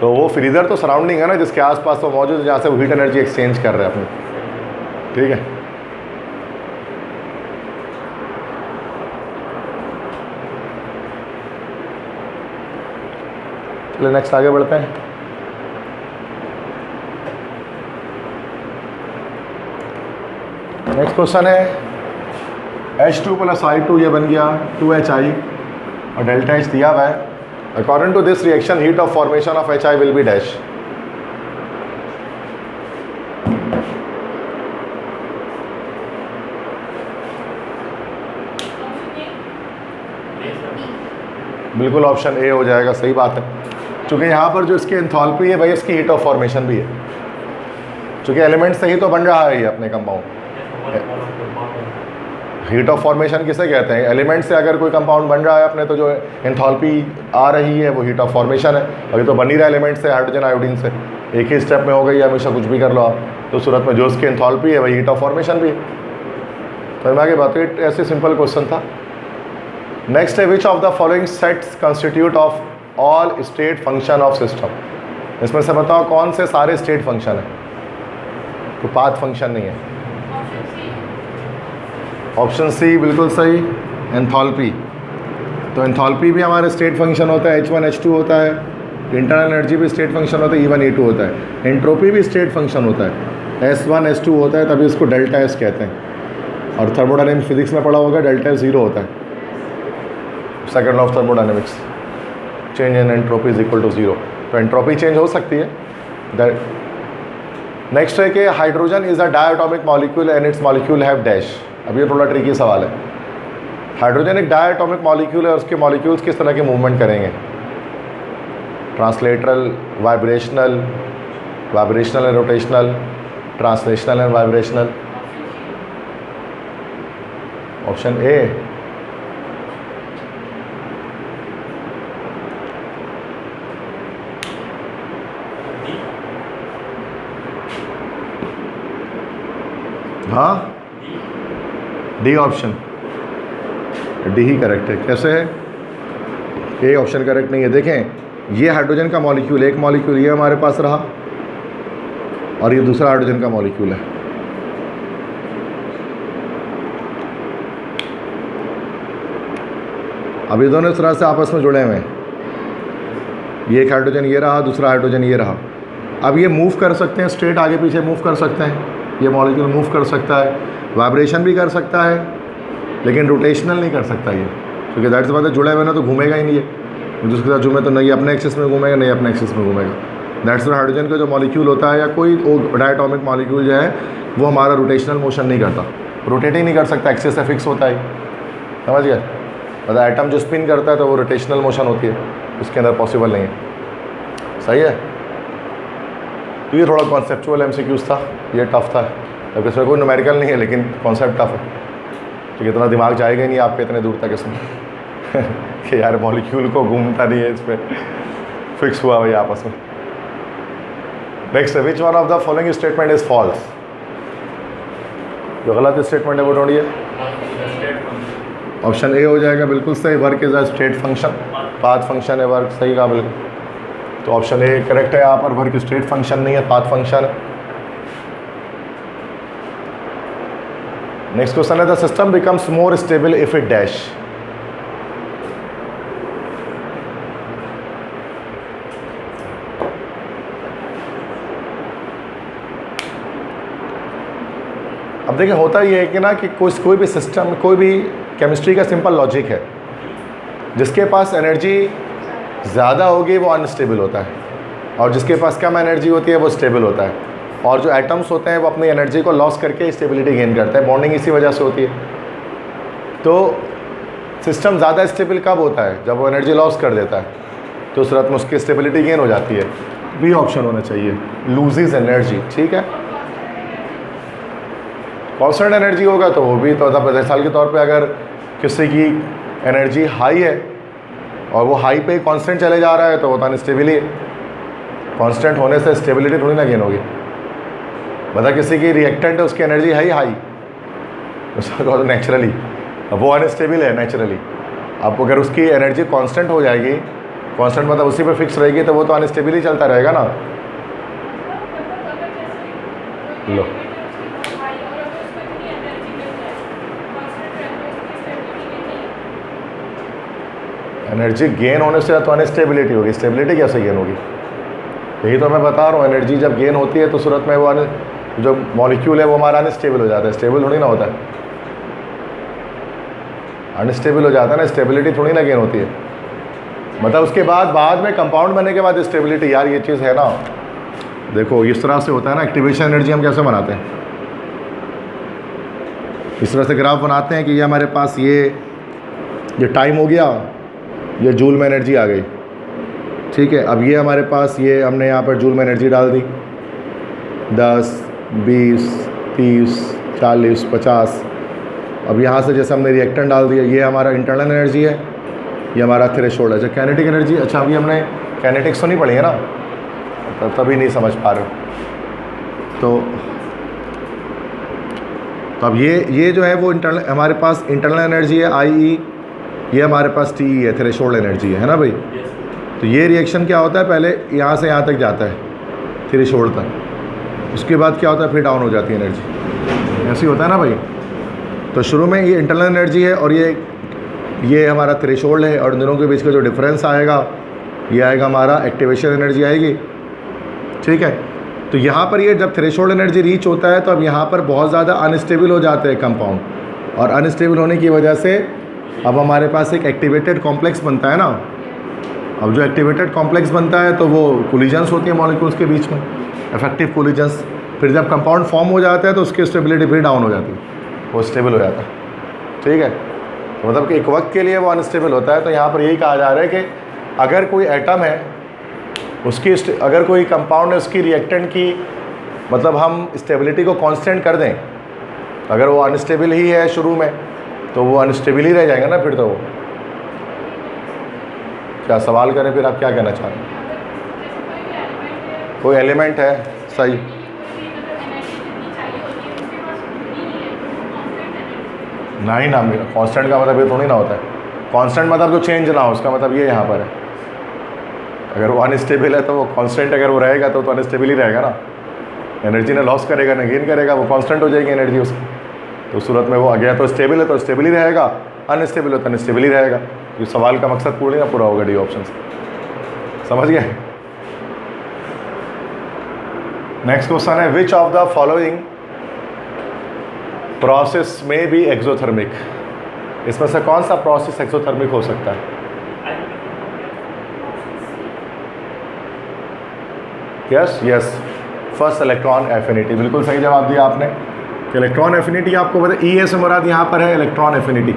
तो वो फ्रीज़र तो सराउंडिंग है ना, जिसके आसपास तो मौजूद है, जहाँ से वो हीट एनर्जी एक्सचेंज कर रहे हैं अपनी। ठीक है, चलिए नेक्स्ट आगे बढ़ते हैं। नेक्स्ट क्वेश्चन है H2 + I2, ये बन गया 2HI और डेल्टा H दिया हुआ है। According to this reaction heat of formation of HI will be dash. बिल्कुल ऑप्शन ए हो जाएगा, सही बात है. क्योंकि यहाँ पर जो इसकी एंथैल्पी है भाई इसकी हीट ऑफ फॉर्मेशन भी है, क्योंकि एलिमेंट से ही तो बन रहा है ये अपने कंपाउंड. हीट ऑफ फॉर्मेशन किसे कहते हैं? एलिमेंट से अगर कोई कंपाउंड बन रहा है अपने तो जो एंथैल्पी आ रही है वो हीट ऑफ फॉर्मेशन है. अभी तो बन ही रहा है एलिमेंट से, हाइड्रोजन आयोडीन से, एक ही स्टेप में हो गई, हमेशा कुछ भी कर लो आप. तो सूरत में जो उसकी एंथैल्पी है वही हीट ऑफ फॉर्मेशन भी है. तो मैं आगे बात हुई, ऐसे सिंपल क्वेश्चन था. नेक्स्ट है which of the following sets constitute of all state function of system. इसमें से बताओ कौन से सारे स्टेट फंक्शन है, तो पाथ फंक्शन नहीं है. ऑप्शन सी बिल्कुल सही, एंथैल्पी. तो एंथैल्पी भी हमारे स्टेट फंक्शन होता है, H1 H2 होता है. इंटरनल एनर्जी भी स्टेट फंक्शन होता है, E1 E2 होता है. एंट्रोपी भी स्टेट फंक्शन होता है, S1 S2 होता है, तभी इसको डेल्टा एस कहते हैं. और थर्मोडायनेमिक फिजिक्स में पढ़ा होगा डेल्टा एस 0 होता है. Second law of thermodynamics, change in entropy is equal to 0. तो एंट्रोपी चेंज हो सकती है. नेक्स्ट है कि hydrogen is a diatomic molecule and it's molecule have dash. अब ये थोड़ा ट्रिकी सवाल है. हाइड्रोजन एक डायटोमिक मॉलिक्यूल है और उसके मॉलिक्यूल्स किस तरह के मूवमेंट करेंगे? Translational, vibrational, vibrational and rotational, translational and vibrational. Option A. हाँ, डी ऑप्शन, डी ही करेक्ट है. कैसे है? ए ऑप्शन करेक्ट नहीं है. देखें, ये हाइड्रोजन का मॉलिक्यूल, एक मॉलिक्यूल ये हमारे पास रहा और ये दूसरा हाइड्रोजन का मॉलिक्यूल है. अब ये दोनों इस तरह से आपस में जुड़े हुए हैं. ये एक हाइड्रोजन ये रहा, दूसरा हाइड्रोजन ये रहा. अब ये मूव कर सकते हैं, स्ट्रेट आगे पीछे मूव कर सकते हैं. ये मॉलिक्यूल मूव कर सकता है, वाइब्रेशन भी कर सकता है, लेकिन रोटेशनल नहीं कर सकता ये, क्योंकि दैट से बात है जुड़े हुए ना तो घूमेगा ही नहीं है. दूसरे साथ जुड़े तो नहीं अपने एक्सिस में घूमेगा, नहीं अपने एक्सिस में घूमेगा. दैट्स वाई हाइड्रोजन का जो मॉलिक्यूल होता है या कोई डायटोमिक मॉलिक्यूल जो है वो हमारा रोटेशनल मोशन नहीं करता, रोटेट ही नहीं कर सकता, एक्सिस से फिक्स होता है. समझ गया? मतलब एटम जो स्पिन करता है तो वो रोटेशनल मोशन होती है, उसके अंदर पॉसिबल नहीं है. सही है. तो ये थोड़ा कॉन्सेप्चुअल MCQs था, ये टफ था. अब इसमें कोई न्यूमेरिकल नहीं है लेकिन कॉन्सेप्ट टफ है, तो इतना दिमाग जाएगा ही नहीं आपके इतने दूर तक इसमें कि यार मॉलिक्यूल को घूमता नहीं है, इस पर फिक्स हुआ भाई आपस में. नेक्स्ट है which one of the following statement is false. जो गलत स्टेटमेंट है वो ढूंढिए. ऑप्शन ए हो जाएगा बिल्कुल सही, work is a state function. Path function है वर्क, सही कहा बिल्कुल. तो ऑप्शन ए करेक्ट है. यहाँ पर वर्क स्टेट फंक्शन नहीं है, पाथ फंक्शन है. नेक्स्ट क्वेश्चन है the system becomes more stable if it dash. अब देखिए होता ये है कि ना कि कोई भी सिस्टम, कोई भी केमिस्ट्री का सिंपल लॉजिक है, जिसके पास एनर्जी ज़्यादा होगी वो अनस्टेबल होता है, और जिसके पास कम एनर्जी होती है वो स्टेबल होता है. और जो एटम्स होते हैं वो अपनी एनर्जी को लॉस करके स्टेबिलिटी गेन करते हैं. बॉन्डिंग इसी वजह से होती है. तो सिस्टम ज़्यादा स्टेबल कब होता है? जब वो एनर्जी लॉस कर देता है, तो उस सूरत में उसकी स्टेबिलिटी गेन हो जाती है. बी ऑप्शन होना चाहिए, लूजेज एनर्जी. ठीक है. कॉन्स्टेंट एनर्जी होगा तो वो भी, तो मिसाल के तौर पे अगर किसी की एनर्जी हाई है और वो हाई पे कांस्टेंट चले जा रहा है तो वो तो अनस्टेबल ही है. कांस्टेंट होने से स्टेबिलिटी थोड़ी ना गेन होगी. बता किसी की रिएक्टेंट है उसकी एनर्जी है ही हाई, उसका तो नेचुरली वो अनस्टेबल है नेचुरली. अब अगर उसकी एनर्जी कांस्टेंट हो जाएगी, कांस्टेंट मतलब उसी पे फिक्स रहेगी, तो वो तो अनस्टेबल ही चलता रहेगा ना. लो एनर्जी गेन होने से तो अनस्टेबिलिटी होगी, स्टेबिलिटी कैसे गेन होगी? यही तो मैं बता रहा हूँ. एनर्जी जब गेन होती है तो सूरत में वो जो मॉलिक्यूल है वो हमारा अनस्टेबल हो जाता है. स्टेबल थोड़ी ना होता है, अनस्टेबल हो जाता है ना. स्टेबिलिटी थोड़ी ना गेन होती है. मतलब उसके बाद में कंपाउंड बनने के बाद स्टेबिलिटी, यार ये चीज़ है ना, देखो इस तरह से होता है ना। एक्टिवेशन एनर्जी हम कैसे बनाते हैं, इस तरह से ग्राफ बनाते हैं कि ये हमारे पास ये टाइम हो गया, ये जूल में एनर्जी आ गई, ठीक है। अब ये हमारे पास ये हमने यहाँ पर जूल में एनर्जी डाल दी, 10, 20, 30, 40, 50। अब यहाँ से जैसे हमने रिएक्टेंट डाल दिया, ये हमारा इंटरनल एनर्जी है, ये हमारा थ्रेशोल्ड है। जो काइनेटिक एनर्जी, अच्छा अभी हमने काइनेटिक्स तो नहीं पढ़ी है ना, तभी नहीं समझ पा रहे हो। तो अब ये जो है वो इंटरनल, हमारे पास इंटरनल एनर्जी है IE, ये हमारे पास TE है, थ्रेशोल्ड एनर्जी है ना भाई। तो ये रिएक्शन क्या होता है, पहले यहाँ से यहाँ तक जाता है थ्रेशोल्ड तक, उसके बाद क्या होता है फिर डाउन हो जाती है एनर्जी, ऐसे ही होता है ना भाई। तो शुरू में ये इंटरनल एनर्जी है और ये हमारा थ्रेशोल्ड है, और दोनों के बीच का जो डिफरेंस आएगा ये आएगा हमारा एक्टिवेशन एनर्जी आएगी, ठीक है। तो यहाँ पर ये जब थ्रेशोल्ड एनर्जी रीच होता है तो अब यहाँ पर बहुत ज़्यादा अनस्टेबल हो जाते हैं कंपाउंड, और अनस्टेबल होने की वजह से अब हमारे पास एक एक्टिवेटेड कॉम्प्लेक्स बनता है ना। अब जो एक्टिवेटेड कॉम्प्लेक्स बनता है तो वो कोलिजन्स होती है मॉलिक्यूल्स के बीच में, इफेक्टिव कोलिजन्स। फिर जब कंपाउंड फॉर्म हो जाता है तो उसकी स्टेबिलिटी फिर डाउन हो जाती है, वो स्टेबल हो जाता है, ठीक है। तो मतलब कि एक वक्त के लिए वो अनस्टेबल होता है। तो यहाँ पर यही कहा जा रहा है कि अगर कोई एटम है उसकी, अगर कोई कंपाउंड है उसकी रिएक्टेंट की, मतलब हम स्टेबिलिटी को कांस्टेंट कर दें, अगर वो अनस्टेबल ही है शुरू में तो वो अनस्टेबल ही रह जाएगा ना फिर। तो वो क्या सवाल करें फिर, आप क्या कहना चाह रहे हैं? कोई एलिमेंट है, सही, नहीं ना, कांस्टेंट का मतलब ये थोड़ी ना होता है। कांस्टेंट मतलब जो चेंज ना हो, उसका मतलब ये यहाँ पर है। अगर वो अनस्टेबल है तो वो कांस्टेंट, अगर वो रहेगा तो अनस्टेबल ही रहेगा ना, एनर्जी ने लॉस करेगा ना गेन करेगा, वो कांस्टेंट हो जाएगी एनर्जी उसकी। तो उस सूरत में वो गया तो स्टेबल है तो स्टेबल ही रहेगा, अनस्टेबल है तो अनस्टेबल ही रहेगा। तो सवाल का मकसद पूर्ण ना पूरा होगा डी ऑप्शन से, समझ गए। नेक्स्ट क्वेश्चन है, which of the following process में बी एक्सोथर्मिक। इसमें से कौन सा प्रोसेस एक्सोथर्मिक हो सकता है? यस, फर्स्ट इलेक्ट्रॉन एफिनिटी, बिल्कुल सही जवाब दिया आपने कि इलेक्ट्रॉन एफिनिटी आपको पता है। EA से मुराद यहाँ पर है इलेक्ट्रॉन एफिनिटी।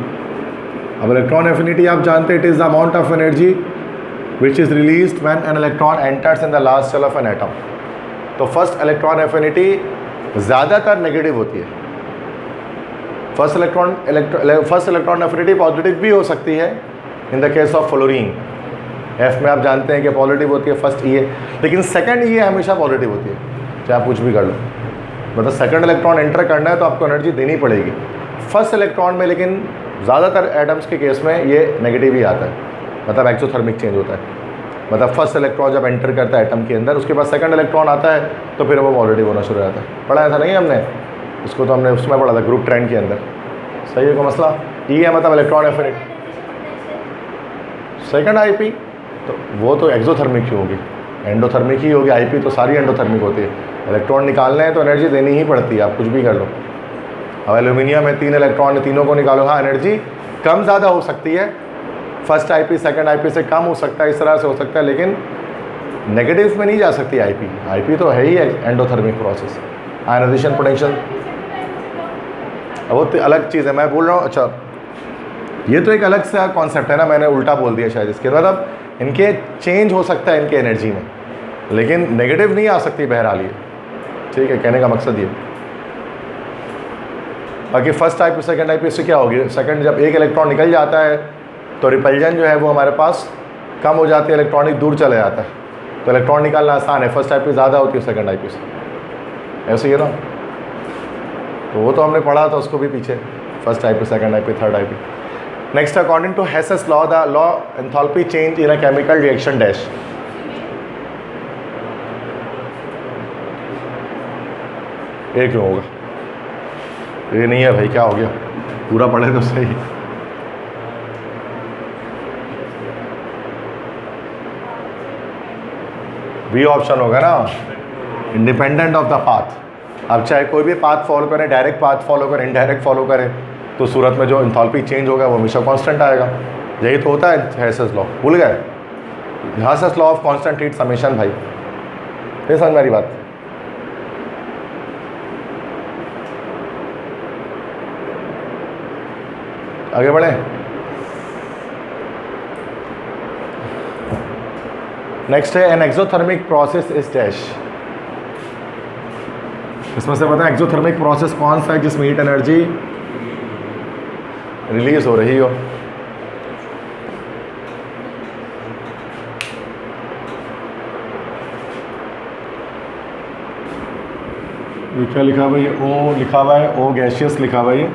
अब इलेक्ट्रॉन एफिनिटी आप जानते हैं, it is the amount of energy which is released when an electron enters in the last shell of an atom. तो फर्स्ट इलेक्ट्रॉन एफिनिटी ज़्यादातर नेगेटिव होती है। फर्स्ट इलेक्ट्रॉन एफिनिटी पॉजिटिव भी हो सकती है in the case of fluorine. F में आप जानते हैं कि पॉजिटिव होती है फर्स्ट EA, लेकिन सेकंड EA हमेशा पॉजिटिव होती है, चाहे आप कुछ भी कर लो। मतलब सेकंड इलेक्ट्रॉन एंटर करना है तो आपको एनर्जी देनी पड़ेगी। फर्स्ट इलेक्ट्रॉन में लेकिन ज़्यादातर एटम्स के केस में ये नेगेटिव ही आता है, मतलब एक्सोथर्मिक चेंज होता है। मतलब फर्स्ट इलेक्ट्रॉन जब एंटर करता है एटम के अंदर, उसके बाद सेकंड इलेक्ट्रॉन आता है तो फिर वो पॉजिटिव होना शुरू हो जाता है। पढ़ा था नहीं हमने इसको, तो हमने उसमें पढ़ा था ग्रुप ट्रेंड के अंदर, सही है को मसला। EA मतलब इलेक्ट्रॉन एफिनिटी, सेकंड IP तो वो तो एक्सोथर्मिक ही होगी, एंडोथर्मिक ही होगी। IP तो सारी एंडोथर्मिक होती है। इलेक्ट्रॉन निकालने हैं तो एनर्जी देनी ही पड़ती है, आप कुछ भी कर लो। अब एल्यूमिनियम में 3 इलेक्ट्रॉन है, तीनों को निकालो, हाँ एनर्जी कम ज़्यादा हो सकती है, फर्स्ट IP सेकंड IP से कम हो सकता है, इस तरह से हो सकता है, लेकिन नेगेटिव में नहीं जा सकती IP तो है ही एंडोथर्मिक प्रोसेस। आयनाइजेशन पोटेंशियल वो तो अलग चीज़ है, मैं बोल रहा हूँ। अच्छा ये तो एक अलग सा कॉन्सेप्ट है ना, मैंने उल्टा बोल दिया शायद। इसके मतलब इनके चेंज हो सकता है इनके एनर्जी में, लेकिन नेगेटिव नहीं आ सकती बहरहाल ये, ठीक है, कहने का मकसद ये। बाकी फर्स्ट IP सेकंड IP से क्या होगी, सेकंड जब एक इलेक्ट्रॉन निकल जाता है तो रिपल्जन जो है वो हमारे पास कम हो जाती है, इलेक्ट्रॉनिक दूर चले जाता है, तो इलेक्ट्रॉन निकालना आसान है। फर्स्ट IP ज़्यादा होती है सेकंड IP से, ऐसे ही है ना। तो वो तो हमने पढ़ा था उसको भी पीछे, first IP second IP third IP। Next, according to Hess's law, the law enthalpy change in a chemical reaction dash. ये क्यों होगा, ये नहीं है भाई, क्या हो गया, पूरा पढ़े तो सही। बी ऑप्शन होगा ना, इंडिपेंडेंट ऑफ द पाथ। अब चाहे कोई भी पाथ फॉलो करें, डायरेक्ट पाथ फॉलो करें, इनडायरेक्ट फॉलो करें, तो सूरत में जो एंथैल्पी चेंज होगा वो हमेशा कांस्टेंट आएगा। यही तो होता है हेसेस लॉ, भूल गए, Hess's law of constant heat summation भाई, ये समझ मेरी बात। आगे बढ़े। नेक्स्ट है an exothermic process is dash. इसमें से पता है एक्सोथर्मिक प्रोसेस कौन सा है जिसमें हीट एनर्जी रिलीज हो रही हो। ये क्या लिखा हुआ है? ओ लिखा हुआ है, ओ गैसियस लिखा हुआ है।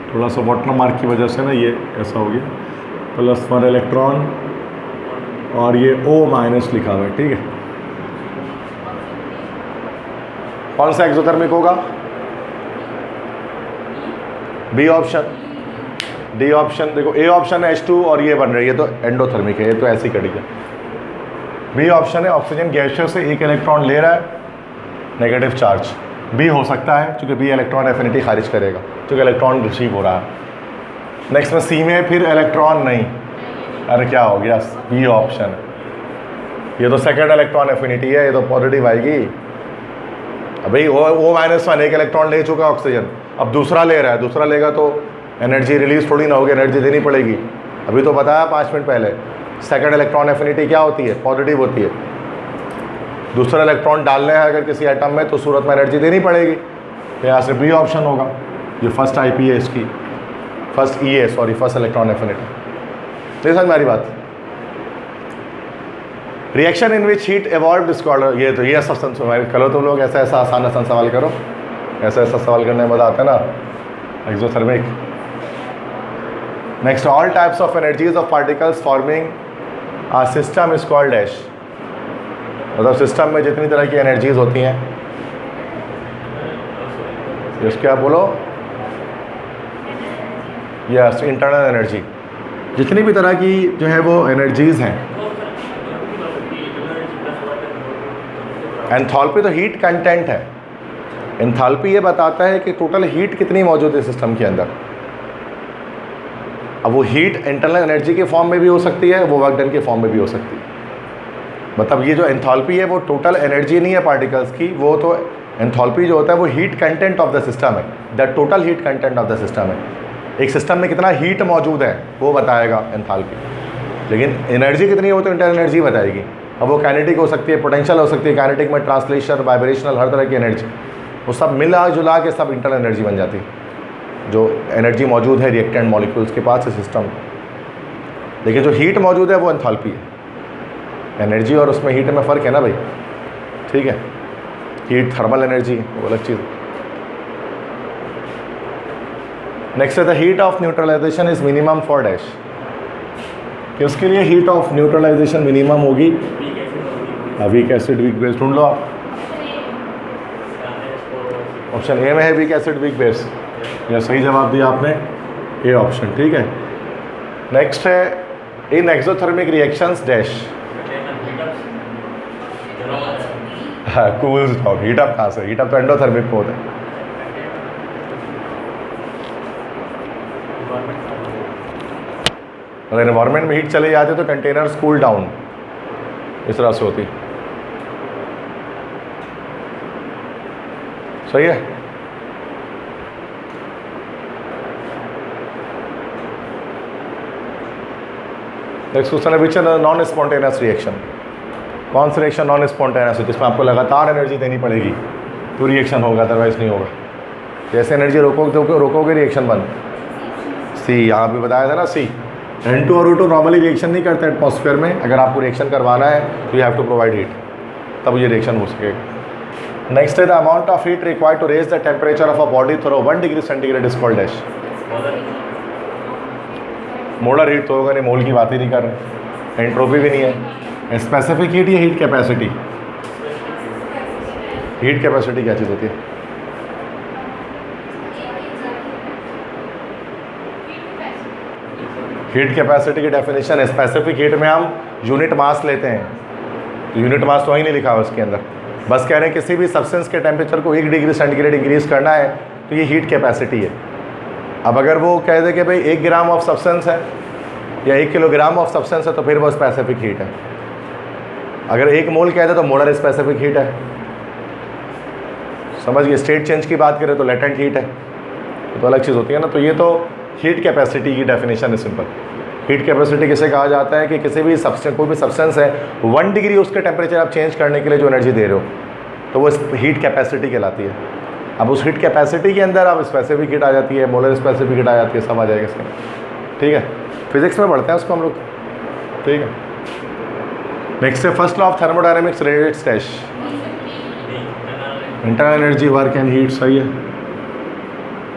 थोड़ा सा वाटर मार्क की वजह से ना ये ऐसा हो गया, +1 इलेक्ट्रॉन और ये O- लिखा हुआ है, ठीक है। कौन सा एक्सोथर्मिक होगा? B option, D option. देखो ए ऑप्शन है H2 और ये बन रही है तो एंडोथर्मिक है, ये तो ऐसी कड़ी है। बी ऑप्शन है ऑक्सीजन गैसियस से 1 इलेक्ट्रॉन ले रहा है, नेगेटिव चार्ज। बी हो सकता है क्योंकि बी इलेक्ट्रॉन एफिनिटी खारिज करेगा क्योंकि इलेक्ट्रॉन रिसीव हो रहा है। नेक्स्ट में सी में फिर इलेक्ट्रॉन नहीं, अरे क्या हो गया? बी ऑप्शन है, ये तो सेकेंड इलेक्ट्रॉन एफिनिटी है, ये तो पॉजिटिव आएगी। अभी O-1 एक इलेक्ट्रॉन ले चुका ऑक्सीजन, अब दूसरा ले रहा है, दूसरा लेगा तो एनर्जी रिलीज थोड़ी ना होगी, एनर्जी देनी पड़ेगी। अभी तो बताया 5 मिनट पहले, सेकेंड इलेक्ट्रॉन एफिनिटी क्या होती है? पॉजिटिव होती है। दूसरा इलेक्ट्रॉन डालना है अगर किसी एटम में तो सूरत में एनर्जी देनी पड़ेगी, तो यहाँ से बी ऑप्शन होगा। ये फर्स्ट IP है इसकी, फर्स्ट E है, सॉरी फर्स्ट इलेक्ट्रॉन एफिनिटी। नहीं समझ मेरी बात? Reaction in which heat evolve disorder, ये तो ये सब सवाल करो तुम लोग, ऐसा ऐसा आसान सवाल करो, ऐसा ऐसा सवाल करने में मजा आता है ना। Exothermic. Next, all types of energies of particles forming a system is called dash. मतलब सिस्टम में जितनी तरह की एनर्जीज होती हैं, इसके आप बोलो यस इंटरनल एनर्जी, जितनी भी तरह की जो है वो एनर्जीज हैं। एंथैल्पी तो हीट कंटेंट है, एंथैल्पी ये बताता है कि टोटल हीट कितनी मौजूद है सिस्टम के अंदर। अब वो हीट इंटरनल एनर्जी के फॉर्म में भी हो सकती है, वो वर्क डन के फॉर्म में भी हो सकती है। मतलब ये जो एंथैल्पी है वो टोटल एनर्जी नहीं है पार्टिकल्स की, वो तो एंथैल्पी जो होता है वो heat content of the system है, the total heat content of the system है। एक सिस्टम में कितना हीट मौजूद है वो बताएगा एंथैल्पी, लेकिन एनर्जी कितनी है वो तो इंटरनल एनर्जी बताएगी। अब वो काइनेटिक हो सकती है, पोटेंशियल हो सकती है, काइनेटिक में ट्रांसलेशन, वाइब्रेशनल, हर तरह की एनर्जी, वो सब मिला जुला के सब इंटरनल एनर्जी बन जाती है। जो एनर्जी मौजूद है रिएक्टेंट मॉलिक्यूल्स के पास है सिस्टम, लेकिन जो हीट मौजूद है वो एंथैल्पी है। एनर्जी और उसमें हीट में फ़र्क है ना भाई, ठीक है। हीट थर्मल एनर्जी वो अलग चीज़। नेक्स्ट है the heat of neutralization is minimum for dash. किसके लिए हीट ऑफ न्यूट्रलाइजेशन मिनिमम होगी? वीक एसिड वीक बेस ढूंढ लो आप। ऑप्शन ए में है वीक एसिड वीक बेस, यह सही जवाब दिया आपने, ए ऑप्शन, ठीक है। नेक्स्ट है इन एक्सोथर्मिक रिएक्शंस डैश। हाँ कूल्स डाउन, हीट अप कहाँ से? हीट अप तो एंडोथर्मिक में होता है। अगर एनवायरनमेंट में हीट चले जाते तो कंटेनर्स कूल डाउन इस तरह से होती। सही है। नेक्स्ट क्वेश्चन है विच नॉन स्पॉन्टेनियस रिएक्शन। कौन सा रिएक्शन नॉन स्पॉन्टेनियस है जिसमें आपको लगातार एनर्जी देनी पड़ेगी तो रिएक्शन होगा, अदरवाइज नहीं होगा। जैसे एनर्जी रोकोगे रिएक्शन बंद। सी, यहाँ पे बताया था ना सी। N2 और O2 नॉर्मली रिएक्शन नहीं करते एटमॉस्फेयर में, अगर आपको रिएक्शन करवाना है तो you have to provide heat, तब ये रिएक्शन हो सकेगा। नेक्स्ट है the amount of heat required to raise the temperature of a body through 1 degree centigrade is called dash. Molar heat तो होगा नहीं, मोल की बात ही नहीं कर रहे, एंट्रोपी भी नहीं है। स्पेसिफिक हीट या हीट कैपेसिटी? हीट कैपेसिटी क्या चीज़ होती है? हीट कैपेसिटी की डेफिनेशन, स्पेसिफिक हीट में हम यूनिट मास लेते हैं, तो यूनिट मास तो ही नहीं लिखा हुआ उसके अंदर, बस कह रहे हैं किसी भी सब्सटेंस के टेम्परेचर को 1 डिग्री सेंटीग्रेड इंक्रीज करना है तो ये हीट कैपेसिटी है। अब अगर वो कह दे कि भाई 1 ग्राम ऑफ सब्सटेंस है या 1 किलोग्राम ऑफ सब्सटेंस है तो फिर वो स्पेसिफिक हीट है। अगर 1 मोल कहते तो मोलर स्पेसिफिक हीट है। समझ गए? स्टेट चेंज की बात करें तो लेटेंट हीट है, तो अलग चीज़ होती है ना। तो ये तो हीट कैपेसिटी की डेफिनेशन है सिंपल। हीट कैपेसिटी किसे कहा जाता है कि किसी भी सब्सटेंस, कोई भी सब्सटेंस है 1 डिग्री उसके टेम्परेचर आप चेंज करने के लिए जो एनर्जी दे रहे हो तो वो हीट कैपेसिटी कहलाती है। अब उस हीट कैपेसिटी के अंदर अब स्पेसिफिक हीट आ जाती है, मोलर स्पेसिफिक हीट आ जाती है, सब आ जाएगा इसमें। ठीक है, फिजिक्स में पढ़ते हैं उसको हम लोग। ठीक है, नेक्स्ट है first law of thermodynamics related dash internal energy work and heat. सही है।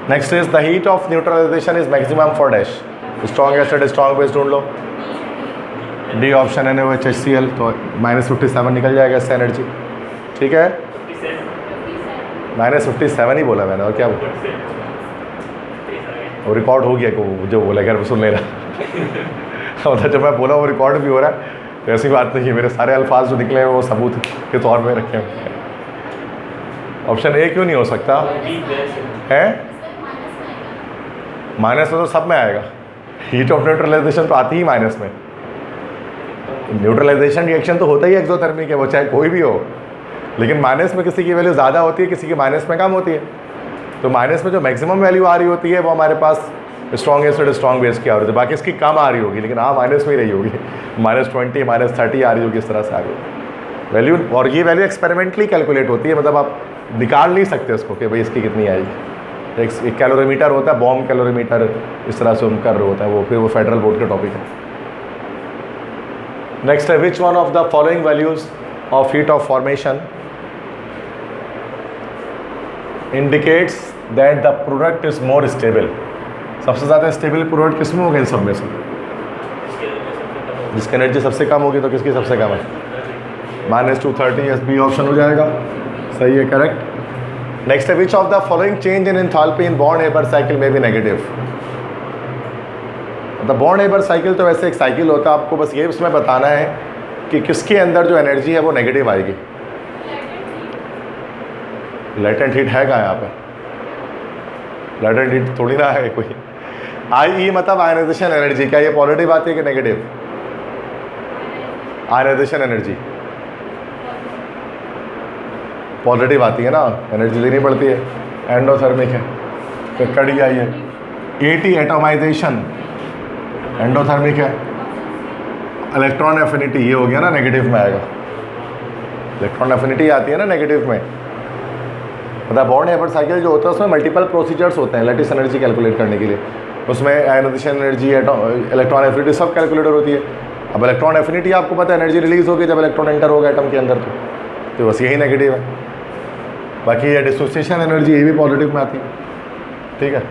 Next is the heat of neutralization is maximum for dash. Strong acid strong base ढूंढ लो। डी ऑप्शन है NaOH तो -57 निकल जाएगा इससे एनर्जी। ठीक है, -57 ही बोला मैंने, और क्या बोला? वो रिकॉर्ड हो गया को जो बोला, अगर सुन ले रहा मतलब जब मैं बोला वो रिकॉर्ड भी हो रहा है, तो ऐसी बात नहीं है। मेरे सारे अल्फाज जो निकले हैं वो सबूत के तौर पे रखे हैं। ऑप्शन ए क्यों नहीं हो सकता है? माइनस में तो सब में आएगा। हीट ऑफ न्यूट्रलाइजेशन तो आती ही माइनस में। न्यूट्रलाइजेशन रिएक्शन तो होता ही एक्सोथर्मिक है, वो चाहे कोई भी हो, लेकिन माइनस में किसी की वैल्यू ज़्यादा होती है, किसी की माइनस में कम होती है। तो माइनस में जो मैक्सिमम वैल्यू आ रही होती है वो हमारे पास स्ट्रॉन्ग एसिड स्ट्रॉन्ग बेस की आ रही होती है, बाकी इसकी कम आ रही होगी, लेकिन हाँ माइनस में ही रही होगी। -20 -30 आ रही होगी, इस तरह से आ रही होगी वैल्यू। और ये वैल्यू एक्सपेरिमेंटली कैलकुलेट होती है, मतलब आप निकाल नहीं सकते उसको कि भाई इसकी कितनी आएगी। एक कैलोरीमीटर होता है, बॉम्ब कैलोरीमीटर, इस तरह से हम कर रहे होते हैं वो, फिर वो फेडरल बोर्ड का टॉपिक है। नेक्स्ट है which one of the following values of heat of formation indicates that the product is more stable. सबसे ज़्यादा स्टेबल प्रोडक्ट किस में होगा इन सब में से? जिसकी एनर्जी सबसे कम होगी, तो किसकी सबसे कम है? -230, यस बी ऑप्शन हो जाएगा। सही है, करेक्ट। नेक्स्ट है which of the following change in enthalpy in bond Haber cycle में भी negative. The bond Haber cycle तो वैसे एक साइकिल होता है, आपको बस ये उसमें बताना है कि किसके अंदर जो एनर्जी है वो नेगेटिव आएगी। लेटेंट हीट है कहाँ यहाँ पे? लेटेंट हीट थोड़ी ना है कोई। आई मतलब आयनाइजेशन एनर्जी। क्या ये पॉजिटिव आती है कि नेगेटिव? आयनाइजेशन एनर्जी पॉजिटिव आती है ना, एनर्जी देनी पड़ती है, एंडोथर्मिक है। तो कड़ी आई है 80 एटोमाइजेशन एंडोथर्मिक है। इलेक्ट्रॉन एफिनिटी ये हो गया ना, नेगेटिव में आएगा। इलेक्ट्रॉन एफिनिटी आती है ना नेगेटिव में। मतलब बॉन्ड हेबर साइकिल जो होता है उसमें मल्टीपल प्रोसीजर्स होते हैं लैटिस एनर्जी कैलकुलेट करने के लिए। उसमें आयनाइजेशन एनर्जी, इलेक्ट्रॉन एफिनिटी सब कैलकुलेटर होती है। अब इलेक्ट्रॉन एफिनिटी आपको पता है एनर्जी रिलीज होगी जब इलेक्ट्रॉन एंटर होगा एटम के अंदर, तो बस यही नेगेटिव है। बाकी ये डिसोसिएशन एनर्जी ये भी पॉजिटिव में आती है। ठीक है,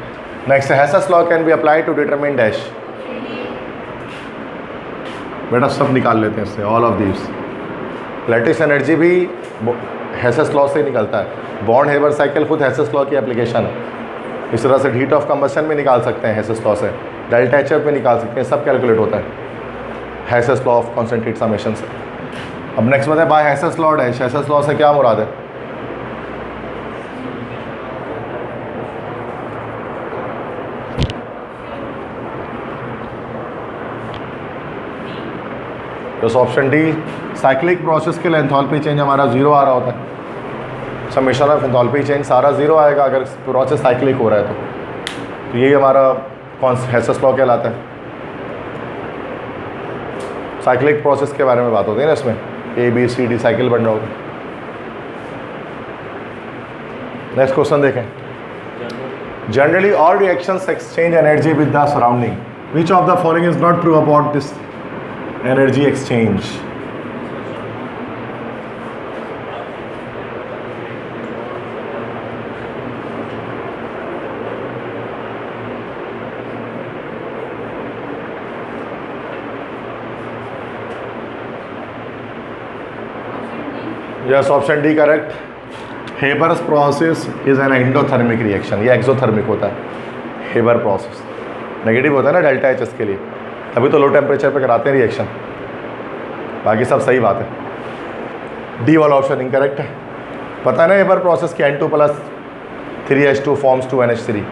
next Hess's law can be apply to determine dash. बेटा सब निकाल लेते हैं इससे, all of these. Lattice energy भी हेसेस लॉ से निकलता है। बॉन्ड हेबर साइकिल खुद हेसेस लॉ की एप्लीकेशन है। इस तरह से हीट ऑफ कंबशन में निकाल सकते हैं हेसेस लॉ से, डेल्टा एचएफ में निकाल सकते हैं, सब कैलकुलेट होता है Hess's law of constant heat summation से। अब नेक्स्ट बताए by Hess's law dash. Hess's law से क्या मुराद है? तो ऑप्शन डी, साइक्लिक प्रोसेस के लिए एंथैल्पी चेंज हमारा 0 आ रहा होता है। समेशन ऑफ एंथैल्पी चेंज सारा 0 आएगा अगर प्रोसेस साइक्लिक हो रहा है तो यही हमारा कौन हेसेस लॉ कहलाता है। साइक्लिक प्रोसेस के बारे में बात होती है ना इसमें, ABCD साइकिल बन रहा होगा। नेक्स्ट क्वेश्चन देखें। Generally all reactions exchange energy with the surrounding, which of the following is not true about this energy exchange. Yes option D correct. Haber's process is an endothermic reaction, ये exothermic होता है। Haber process negative होता है ना delta H के लिए, तभी तो लो टेम्परेचर पे कराते हैं रिएक्शन। बाकी सब सही बात है। डी वाला ऑप्शन इनकरेक्ट है। पता है ना हेबर प्रोसेस की N2+3H2 फॉर्म्स 2NH3,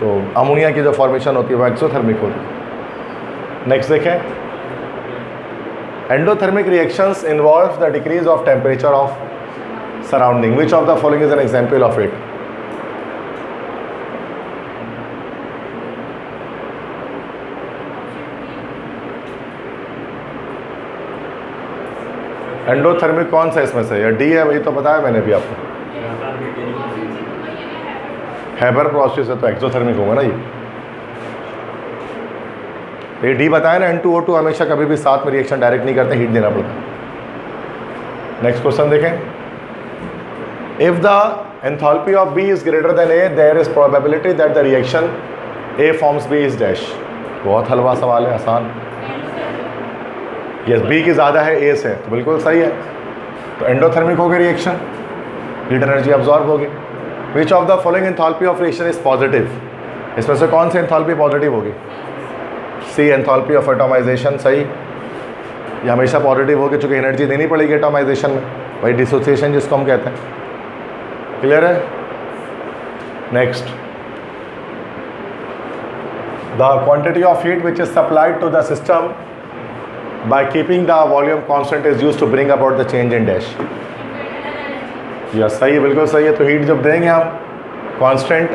तो अमोनिया की जो फॉर्मेशन होती है वो एक्सोथर्मिक होती है। नेक्स्ट देखें, endothermic reactions involve the decrease of temperature of surrounding, which of the following is an example of it? Endothermic कौन सा इसमें से? या डी है, वही तो बताया मैंने भी आपको। हैबर प्रोसेस है तो एक्सोथर्मिक होगा ना ये डी बताया ना। N2O2 हमेशा कभी भी साथ में रिएक्शन डायरेक्ट नहीं करते, हीट देना पड़ता है। नेक्स्ट क्वेश्चन देखें, if the enthalpy of B is greater than A there is probability that the reaction A forms B is dash. बहुत हलवा सवाल है, आसान। यस, B की ज़्यादा है A से, तो बिल्कुल सही है। तो एंडोथर्मिक होगी रिएक्शन, हीट एनर्जी अब्जॉर्ब होगी। विच of the following enthalpy of reaction is positive? इसमें से कौन सी एंथैल्पी पॉजिटिव होगी? सी, एंथैल्पी ऑफ एटॉमाइजेशन, सही। ये हमेशा पॉजिटिव होगी चूँकि एनर्जी देनी पड़ेगी एटॉमाइजेशन में, वही डिसोसिएशन जिसको हम कहते हैं। क्लियर है? Next, the quantity of heat which is supplied to the system by keeping the volume constant is used to bring about the change in dash। Yes, सही है, बिल्कुल सही है। तो हीट जब देंगे हम कांस्टेंट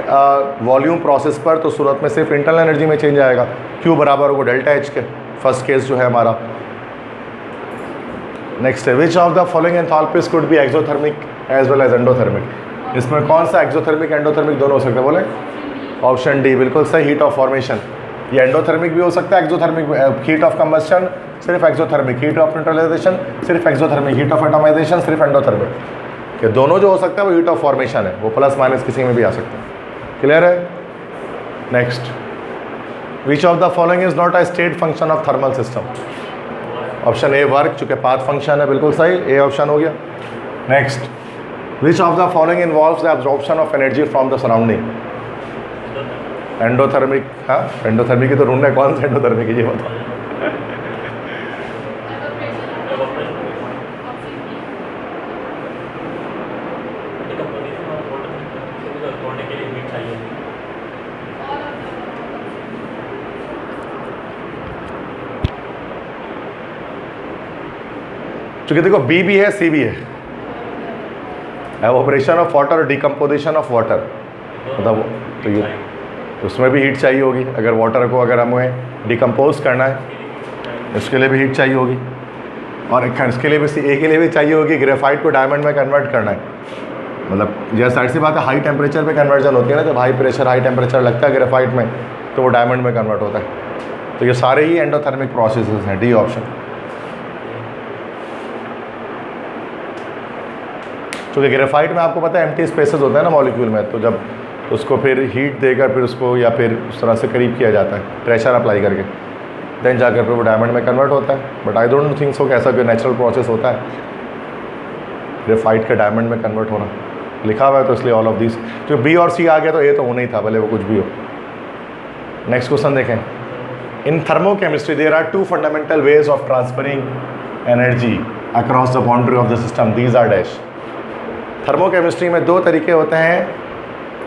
वॉल्यूम प्रोसेस पर, तो सूरत में सिर्फ इंटरनल एनर्जी में चेंज आएगा। Q बराबर होगा डेल्टा H के, फर्स्ट केस जो है हमारा। नेक्स्ट है, which of the following enthalpies could be exothermic as well as endothermic? इसमें कौन सा एक्सोथर्मिक एंडोथर्मिक दोनों हो सकते हैं? बोले ऑप्शन डी, बिल्कुल सही। हीट ऑफ फॉर्मेशन, ये एंडोथर्मिक भी हो सकता है, एक्सोथर्मिक। हीट ऑफ कंबस्शन सिर्फ एक्सोथर्मिक, हीट ऑफ न्यूट्रलाइजेशन सिर्फ एक्सोथर्मिक, हीट ऑफ एटॉमाइजेशन सिर्फ एंडोथर्मिक। कि दोनों जो हो सकता है वो हीट ऑफ फॉर्मेशन है, वो प्लस माइनस किसी में भी आ सकता है। क्लियर है? Next, which of the following is not a state function of thermal system? Option A work, चूँकि पाथ फंक्शन है, बिल्कुल सही, ए ऑप्शन हो गया। Next, which of the following involves the absorption of energy from the surrounding? Endothermic. हाँ, endothermic की तो ढूंढना है, कौन सा एंडोथर्मिक है ये बताओ। क्योंकि देखो बी भी है, सी भी है। एवोपरेशन ऑफ वाटर और डिकम्पोजिशन ऑफ वाटर, मतलब तो ये उसमें भी हीट चाहिए होगी। अगर वाटर को अगर हमें डिकम्पोज करना है, उसके लिए भी हीट चाहिए होगी। और इसके लिए भी, ए के लिए भी चाहिए होगी। ग्रेफाइट को डायमंड में कन्वर्ट करना है, मतलब जैसे साइड सी बात है, हाई टेम्परेचर पे कन्वर्जन होती है ना, जब हाई प्रेशर हाई टेम्परेचर लगता है ग्रेफाइट में, तो वो डायमंड में कन्वर्ट होता है। तो ये सारे ही एंडोथर्मिक प्रोसेसेस हैं। D option. क्योंकि ग्रेफाइट में आपको पता है एम्प्टी स्पेसेस होते हैं ना मॉलिक्यूल में, तो जब उसको फिर हीट देकर फिर उसको या फिर उस तरह से करीब किया जाता है, प्रेशर अप्लाई करके, देन जाकर फिर वो डायमंड में कन्वर्ट होता है। But I don't think so कि ऐसा कोई नेचुरल प्रोसेस होता है ग्रेफाइट का डायमंड में कन्वर्ट होना। लिखा हुआ है तो इसलिए ऑल ऑफ दिस, जो बी और सी आ गया तो ए तो होना ही था, भले वो कुछ भी हो। नेक्स्ट क्वेश्चन देखें, in thermochemistry there are two fundamental ways of transferring energy across the boundary of the system, these are dash. Thermochemistry में दो तरीके होते हैं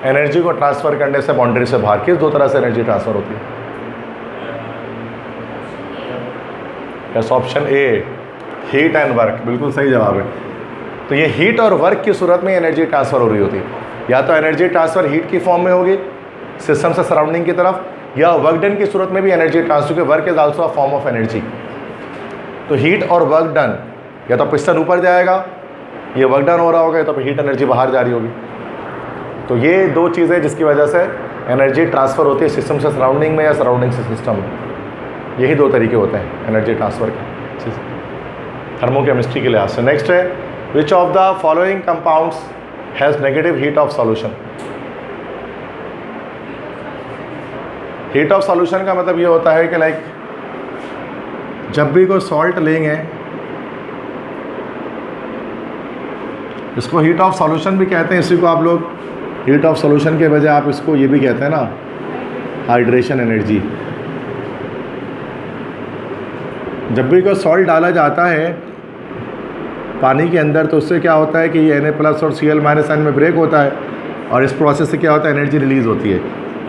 एनर्जी को ट्रांसफ़र करने से बाउंड्री से बाहर। किस दो तरह से एनर्जी ट्रांसफ़र होती है? Yes, option A, heat and work, बिल्कुल सही जवाब है। तो ये हीट और वर्क की सूरत में एनर्जी ट्रांसफ़र हो रही होती है। या तो एनर्जी ट्रांसफ़र हीट की फॉर्म में होगी सिस्टम से सराउंडिंग की तरफ, या वर्क डन की सूरत में भी एनर्जी ट्रांसफर, क्योंकि work is also a form of energy. तो हीट और वर्क डन, या तो पिस्टन ऊपर जाएगा, ये वर्क डन हो रहा होगा, या तो हीट एनर्जी बाहर जा रही होगी। तो ये दो चीज़ें जिसकी वजह से एनर्जी ट्रांसफ़र होती है सिस्टम से सराउंडिंग में या सराउंडिंग से सिस्टम में। यही दो तरीके होते हैं एनर्जी ट्रांसफ़र के थर्मोकेमिस्ट्री के लिहाज से। नेक्स्ट है, which of the following compounds has negative heat of solution? Heat of solution का मतलब ये होता है कि लाइक जब भी कोई सॉल्ट लेंगे, इसको हीट ऑफ सॉल्यूशन भी कहते हैं। इसी को आप लोग हीट ऑफ सॉल्यूशन के बजाय आप इसको ये भी कहते हैं ना, हाइड्रेशन एनर्जी। जब भी कोई सॉल्ट डाला जाता है पानी के अंदर, तो उससे क्या होता है कि ये Na+ और Cl- में ब्रेक होता है, और इस प्रोसेस से क्या होता है, एनर्जी रिलीज़ होती है।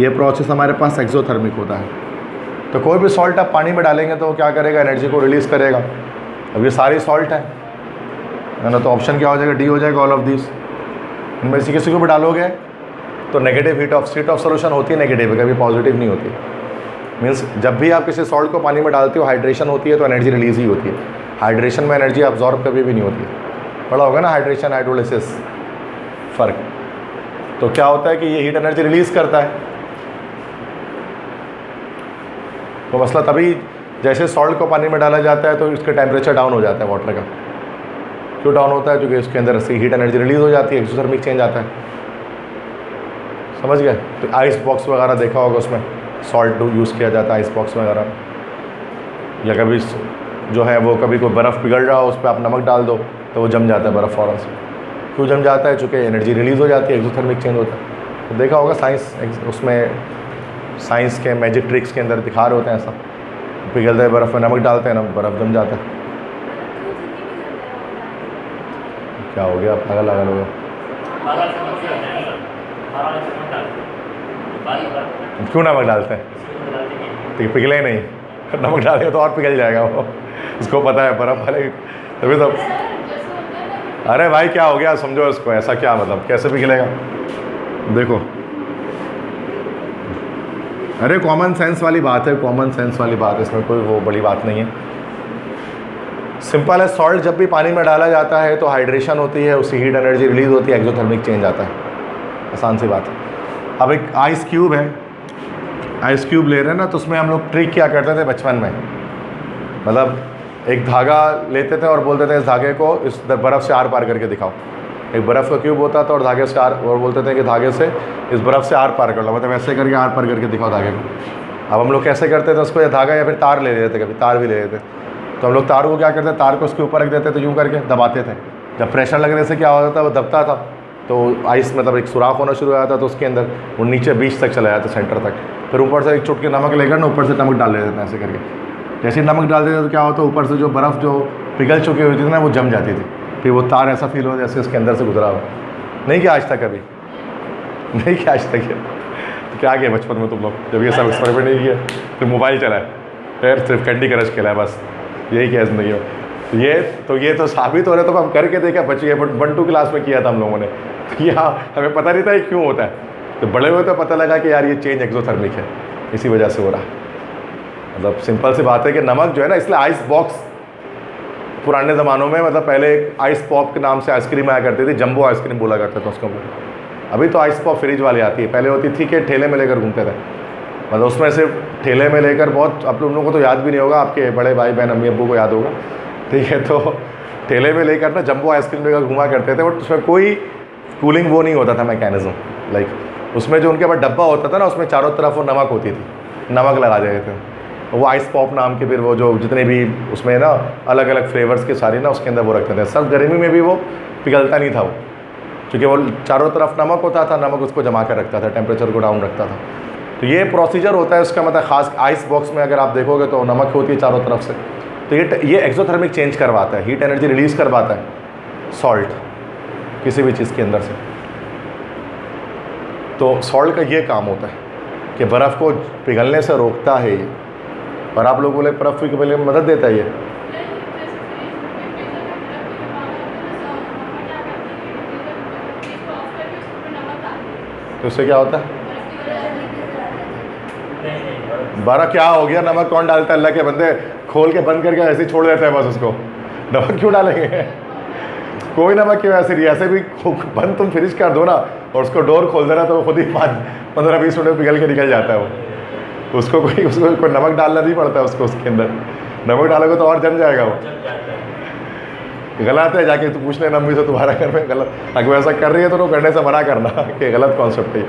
ये प्रोसेस हमारे पास एक्सोथर्मिक होता है। तो कोई भी सॉल्ट आप पानी में डालेंगे तो वो क्या करेगा, एनर्जी को रिलीज़ करेगा। अब ये सारी सॉल्ट है ना, तो ऑप्शन क्या हो जाएगा, डी हो जाएगा ऑल ऑफ दिस। इनमें से किसी को भी डालोगे तो नेगेटिव हीट ऑफ सोल्यूशन होती है, नेगेटिव है, कभी पॉजिटिव नहीं होती। मीन्स जब भी आप किसी सॉल्ट को पानी में डालते हो हाइड्रेशन होती है तो एनर्जी रिलीज़ ही होती है। हाइड्रेशन में एनर्जी अब्जॉर्ब कभी भी नहीं होती है। पढ़ा होगा ना हाइड्रेशन हाइड्रोलिसिस फ़र्क। तो क्या होता है कि ये हीट एनर्जी रिलीज़ करता है। तो मसला तभी जैसे सॉल्ट को पानी में डाला जाता है तो इसका टेम्परेचर डाउन हो जाता है वाटर का। क्यों डाउन होता है? क्योंकि इसके अंदर से हीट एनर्जी रिलीज़ हो जाती है, एक्सोथर्मिक चेंज आता है। समझ गए? तो आइस बॉक्स वगैरह देखा होगा, उसमें सॉल्ट यूज़ किया जाता है आइस बॉक्स वगैरह। या कभी जो है वो कभी कोई बर्फ़ पिघल रहा हो उस पर आप नमक डाल दो तो वो जम जाता है बर्फ़ फ़ौरन से। क्यों जम जाता है? चूँकि एनर्जी रिलीज़ हो जाती है, एक्सोथर्मिक चेंज होता है। तो देखा होगा साइंस, उसमें साइंस के मैजिक ट्रिक्स के अंदर दिखा रहे होते हैं ऐसा, पिघलते हैं बर्फ़ में नमक डालते हैं ना, बर्फ़ जम जाता है। क्या हो गया, पागल पागल हो गया? क्यों नमक डालते हैं? तो पिघले नहीं, नमक डालेंगे तो और पिघल जाएगा वो, उसको पता है बर्फ़ वाले तभी तो। अरे भाई क्या हो गया, समझो इसको, ऐसा क्या मतलब, कैसे पिघलेगा? देखो, अरे कॉमन सेंस वाली बात है, कॉमन सेंस वाली बात है, इसमें कोई वो बड़ी बात नहीं है। सिंपल है, सॉल्ट जब भी पानी में डाला जाता है तो हाइड्रेशन होती है, उससे हीट एनर्जी रिलीज़ होती है, एक्सोथर्मिक चेंज आता है। आसान सी बात है। अब एक आइस क्यूब है, आइस क्यूब ले रहे हैं ना, तो उसमें हम लोग ट्रिक क्या करते थे बचपन में, मतलब एक धागा लेते थे और बोलते थे इस धागे को इस बर्फ़ से आर पार करके दिखाओ। एक बर्फ़ का क्यूब होता था और धागे से आर, और बोलते थे कि धागे से इस बर्फ़ से आर पार कर लो, मतलब ऐसे करके आर पार करके दिखाओ धागे को। अब हम लोग कैसे करते थे उसको, या धागा या फिर तार ले लेते, कभी तार भी ले लेते। तो हम लोग तार को क्या करते, तार को उसके ऊपर रख देते थे, यूँ करके दबाते थे। जब प्रेशर लगने से क्या होता था, वो दबता था, तो आइस मतलब एक सुराख होना शुरू हो जाता था, तो उसके अंदर वो नीचे बीच तक चला जाता, सेंटर तक। फिर ऊपर से एक चुटकी नमक लेकर ना ऊपर से नमक डाल देते थे ऐसे करके। जैसे नमक डाल देते तो क्या होता, ऊपर से जो बर्फ़ जो पिघल चुकी होती थी ना वो जम जाती थी। फिर वो तार ऐसा फील हो जैसे उसके अंदर से गुजरा हो। नहीं किया आज तक कभी? नहीं किया आज तक? तो क्या किया बचपन में तुम लोग जब ये सब एक्सपेरिमेंट नहीं किया? फिर मोबाइल चलाए, फिर सिर्फ कैंडी क्रश खेला है, बस यही किया ज़िंदगी में। ये तो साबित हो रहा है, तो हम करके देखा बच्चे, 1-2 क्लास में किया था हम लोगों ने। यहाँ हमें पता नहीं था ये क्यों होता है, तो बड़े हुए तो पता लगा कि यार ये चेंज एक्सोथर्मिक है, इसी वजह से हो रहा है। मतलब सिंपल सी बात है कि नमक जो है ना, इसलिए आइस बॉक्स पुराने ज़मानों में, मतलब पहले आइस पॉप के नाम से आइसक्रीम आया करती थी, जंबो आइसक्रीम बोला करता था उसको। अभी तो आइस पॉप फ्रिज वाली आती है, पहले होती थी कि ठेले में लेकर घूमते थे, मतलब उसमें सिर्फ ठेले में लेकर, बहुत आप लोगों को तो याद भी नहीं होगा, आपके बड़े भाई बहन अम्मी अब्बू को याद होगा, ठीक है। तो ठेले में लेकर ना जंबो आइसक्रीम लेकर घुमा करते थे, बट उसमें कोई कूलिंग वो नहीं होता था मैकेनिज्म। लाइक उसमें जो उनके पास डब्बा होता था ना, उसमें चारों तरफ वो नमक होती थी, नमक लगा देते थे। वो आइस पॉप नाम के फिर वो जो जितने भी उसमें ना अलग अलग फ्लेवर्स के सारी ना उसके अंदर वो रखते थे। सब गर्मी में भी वो पिघलता नहीं था वो, क्योंकि वो चारों तरफ नमक होता था, नमक उसको जमा कर रखता था, टेम्परेचर को डाउन रखता था। तो ये प्रोसीजर होता है उसका, मतलब ख़ास आइस बॉक्स में अगर आप देखोगे तो नमक होती है चारों तरफ से। तो ये एक्सोथर्मिक चेंज करवाता है, हीट एनर्जी रिलीज़ करवाता है सॉल्ट किसी भी चीज़ के अंदर से। तो सॉल्ट का ये काम होता है कि बर्फ़ को पिघलने से रोकता है ये, और आप लोगों को बर्फ़ पिघलने में मदद देता है ये। तो उससे क्या होता है, बर्फ़ क्या हो गया, नमक कौन डालता है? अल्लाह के बंदे खोल के बंद करके ऐसे ही छोड़ देते हैं बस उसको। नमक क्यों डालेंगे? कोई नमक क्यों ऐसे नहीं, ऐसे भी बंद तुम फ्रिज कर दो ना और उसको डोर खोल देना तो वो खुद ही 15-20 मिनट में पिघल के निकल जाता है वो। उसको कोई नमक डालना नहीं पड़ता है उसको, उसके अंदर नमक डालोगे तो और जम जाएगा वो। गलत है, जाके तू पूछ लेना मम्मी से तुम्हारा घर में गलत, अगर वैसा कर रही है तो करने से मना करना कि गलत कॉन्सेप्ट है।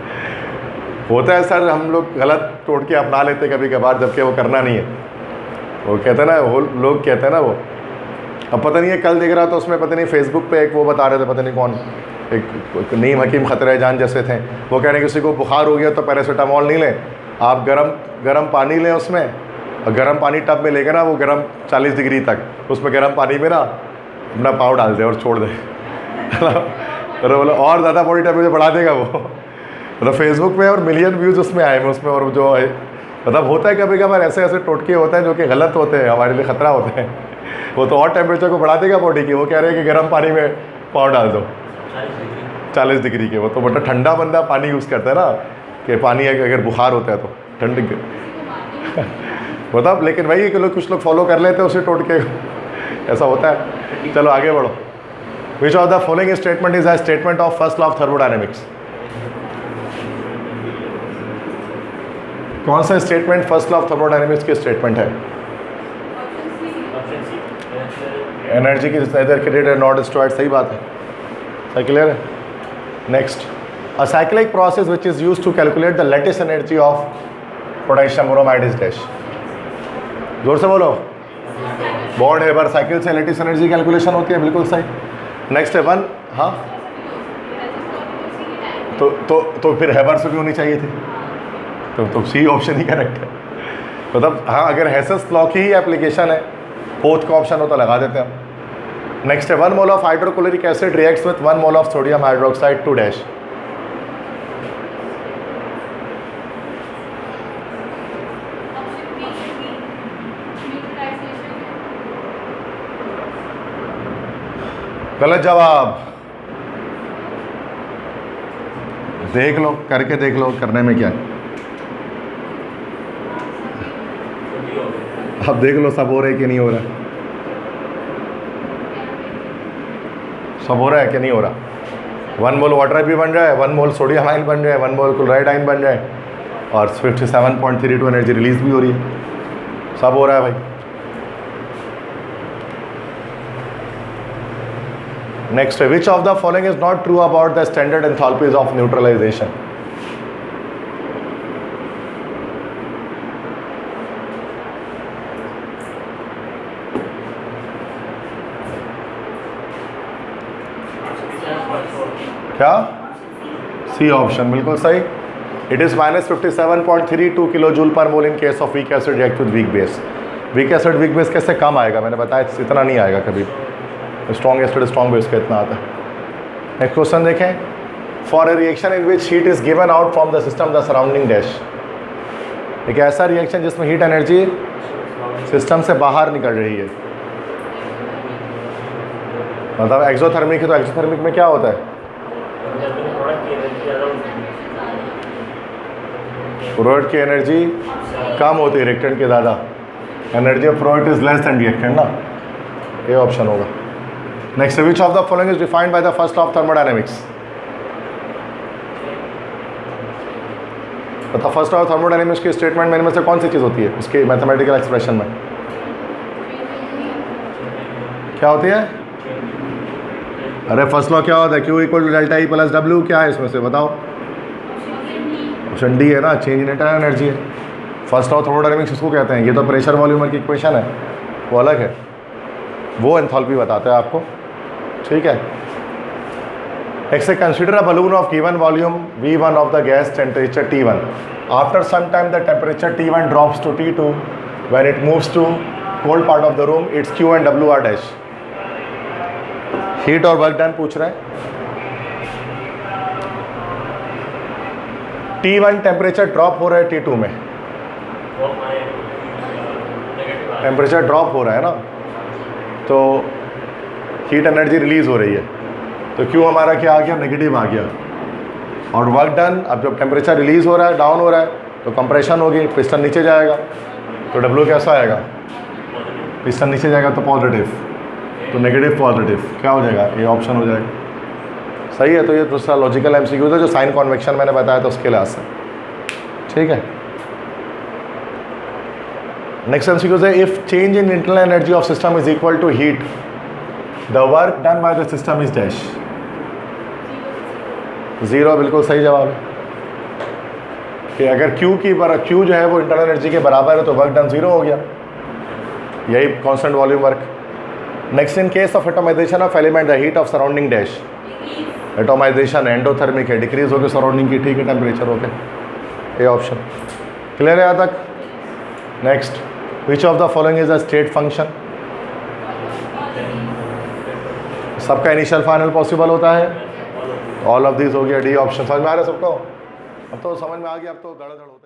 होता है सर, हम लोग गलत टोटके अपना लेते कभी कभार, जबकि वो करना नहीं है। वो कहते हैं ना, वो लोग कहते हैं ना, वो अब पता नहीं है, कल देख रहा था उसमें पता नहीं फेसबुक पे एक वो बता रहे थे, पता नहीं कौन, एक नीम हकीम खतरे जान जैसे थे, वो कह रहे हैं किसी को बुखार हो गया तो पैरासीटामोल नहीं लें, आप गरम पानी लें उसमें, और गर्म पानी टब में लेकर ना वो गरम 40 डिग्री तक, उसमें गर्म पानी में ना अपना पाँव डाल दे और छोड़ दे। अरे बोलो और ज़्यादा बॉडी टेम्परेचर बढ़ा देगा वो। मतलब फेसबुक पे और मिलियन व्यूज़ उसमें आए हैं उसमें, और जो मतलब होता है कभी कभार ऐसे ऐसे टोटके होते हैं जो कि गलत होते हैं, हमारे लिए ख़तरा होते हैं। वो तो और टेम्परेचर को बढ़ा देगा बॉडी की। वो कह रहे हैं कि गर्म पानी में पाँव डाल दो 40 डिग्री के। वो तो मतलब ठंडा बंदा पानी यूज़ करता है ना, कि पानी अगर बुखार होता है तो ठंड मतलब। लेकिन वही कि लोग कुछ लोग फॉलो कर लेते हैं उसे टोटके, ऐसा होता है। चलो आगे बढ़ो। Which of the following statement is a statement of first law of thermodynamics? कौन सा statement first law of thermodynamics की स्टेटमेंट है? एनर्जी की नेदर क्रिएटेड नॉट डिस्ट्रॉयड। सही बात है, सही क्लियर है। Next, a cyclic process which is used to calculate the latest energy of potassium bromide is dash. जोर से बोलो। बॉन्ड हेबर साइकिल से लेटेस्ट एनर्जी कैलकुलेशन होती है, बिल्कुल सही। नेक्स्ट है वन। हाँ तो फिर हेबर से भी होनी चाहिए थी, तो सी ऑप्शन ही करेक्ट है। मतलब हाँ, अगर हेसेस लॉ की ही एप्लीकेशन है, फोर्थ का ऑप्शन हो तो लगा देते हैं हम। नेक्स्ट है 1 mole of hydrochloric acid reacts with 1 mole of sodium hydroxide to dash. गलत जवाब। देख लो, करके देख लो, करने में क्या है। अब देख लो सब हो रहा है कि नहीं हो रहा है, सब हो रहा है कि नहीं हो रहा। 1 मोल वाटर भी बन रहा है, 1 मोल सोडियम आयन बन रहा है, 1 मोल क्लोराइड आयन बन रहा है, और 57.32 एनर्जी रिलीज भी हो रही है। सब हो रहा है भाई। Next, which of the following is not true about the standard enthalpies of neutralization? क्या? सी ऑप्शन बिल्कुल सही। It is -57.32 kilo joule per mole in case of weak acid react with weak base. Week acid weak base कैसे कम आएगा? मैंने बताया इतना नहीं आएगा कभी। स्ट्रॉन्ग एसिड स्ट्रॉन्ग बेस का इतना आता है। नेक्स्ट क्वेश्चन देखें। For a reaction in which heat is given out from the system the surrounding dash. एक ऐसा रिएक्शन जिसमें हीट एनर्जी सिस्टम से बाहर निकल रही है, मतलब एक्सोथर्मिक है। तो एक्सोथर्मिक में क्या होता है? फ्लूइड की एनर्जी कम होती है, रिएक्टेंट की ज़्यादा। Energy of fluid is less than reactant ना, ये ऑप्शन होगा। Next, which of the following is defined by the first law of thermodynamics? तो फर्स्ट लॉ ऑफ थर्मोडायनेमिक्स की स्टेटमेंट में इनमें से कौन सी चीज़ होती है उसके मैथमेटिकल एक्सप्रेशन में? क्या होती है? अरे फर्स्ट लॉ क्या होता है? Q equal to delta E plus W. क्या है इसमें से बताओ? ऑप्शन डी है ना, चेंज इन इंटरनल एनर्जी है। फर्स्ट लॉ थर्मोडायनेमिक्स इसको कहते हैं। ये तो प्रेशर वॉल्यूम की इक्वेशन है, वो अलग है, वो एंथैल्पी बताता है आपको। ठीक है। Next, consider a balloon of given volume V1 of the gas temperature T1। After some time the temperature T1 drops to T2 when it moves to cold part of the room. It's Q and W are dash. Heat और work done पूछ रहे हैं। T1 temperature drop हो रहा है T2 में, temperature drop हो रहा है ना, तो हीट एनर्जी रिलीज हो रही है। तो Q हमारा क्या आ गया? नेगेटिव आ गया। और वर्क डन, अब जब टेम्परेचर रिलीज हो रहा है, डाउन हो रहा है, तो कंप्रेशन होगी, पिस्टन नीचे जाएगा। तो W कैसा आएगा? पिस्टन नीचे जाएगा तो पॉजिटिव, तो नेगेटिव पॉजिटिव क्या हो जाएगा? ये ऑप्शन हो जाएगा। सही है। तो ये दूसरा लॉजिकल एमसीक्यू था जो साइन कॉन्वेक्शन मैंने बताया था उसके लिहाज से। ठीक है। नेक्स्ट एमसीक्यू है, if change in internal energy of system is equal to heat, the work done by the system is dash. 0 बिल्कुल सही जवाब है कि अगर Q जो है वो इंटरनल एनर्जी के बराबर है तो वर्क डन 0 हो गया। यही constant volume work. Next, in case of atomization of element the heat of surrounding dash. Atomisation endothermic है, डिक्रीज होकर सराउंडिंग की, ठीक है, टेम्परेचर हो गया। ये ऑप्शन क्लियर है यहाँ तक? Next, which of the following is a state function? सबका इनिशियल फाइनल पॉसिबल होता है, ऑल ऑफ दिस हो गया। डी ऑप्शन समझ में आ रहा है सबको? अब तो समझ में आ गया, अब तो गड़बड़ होता है।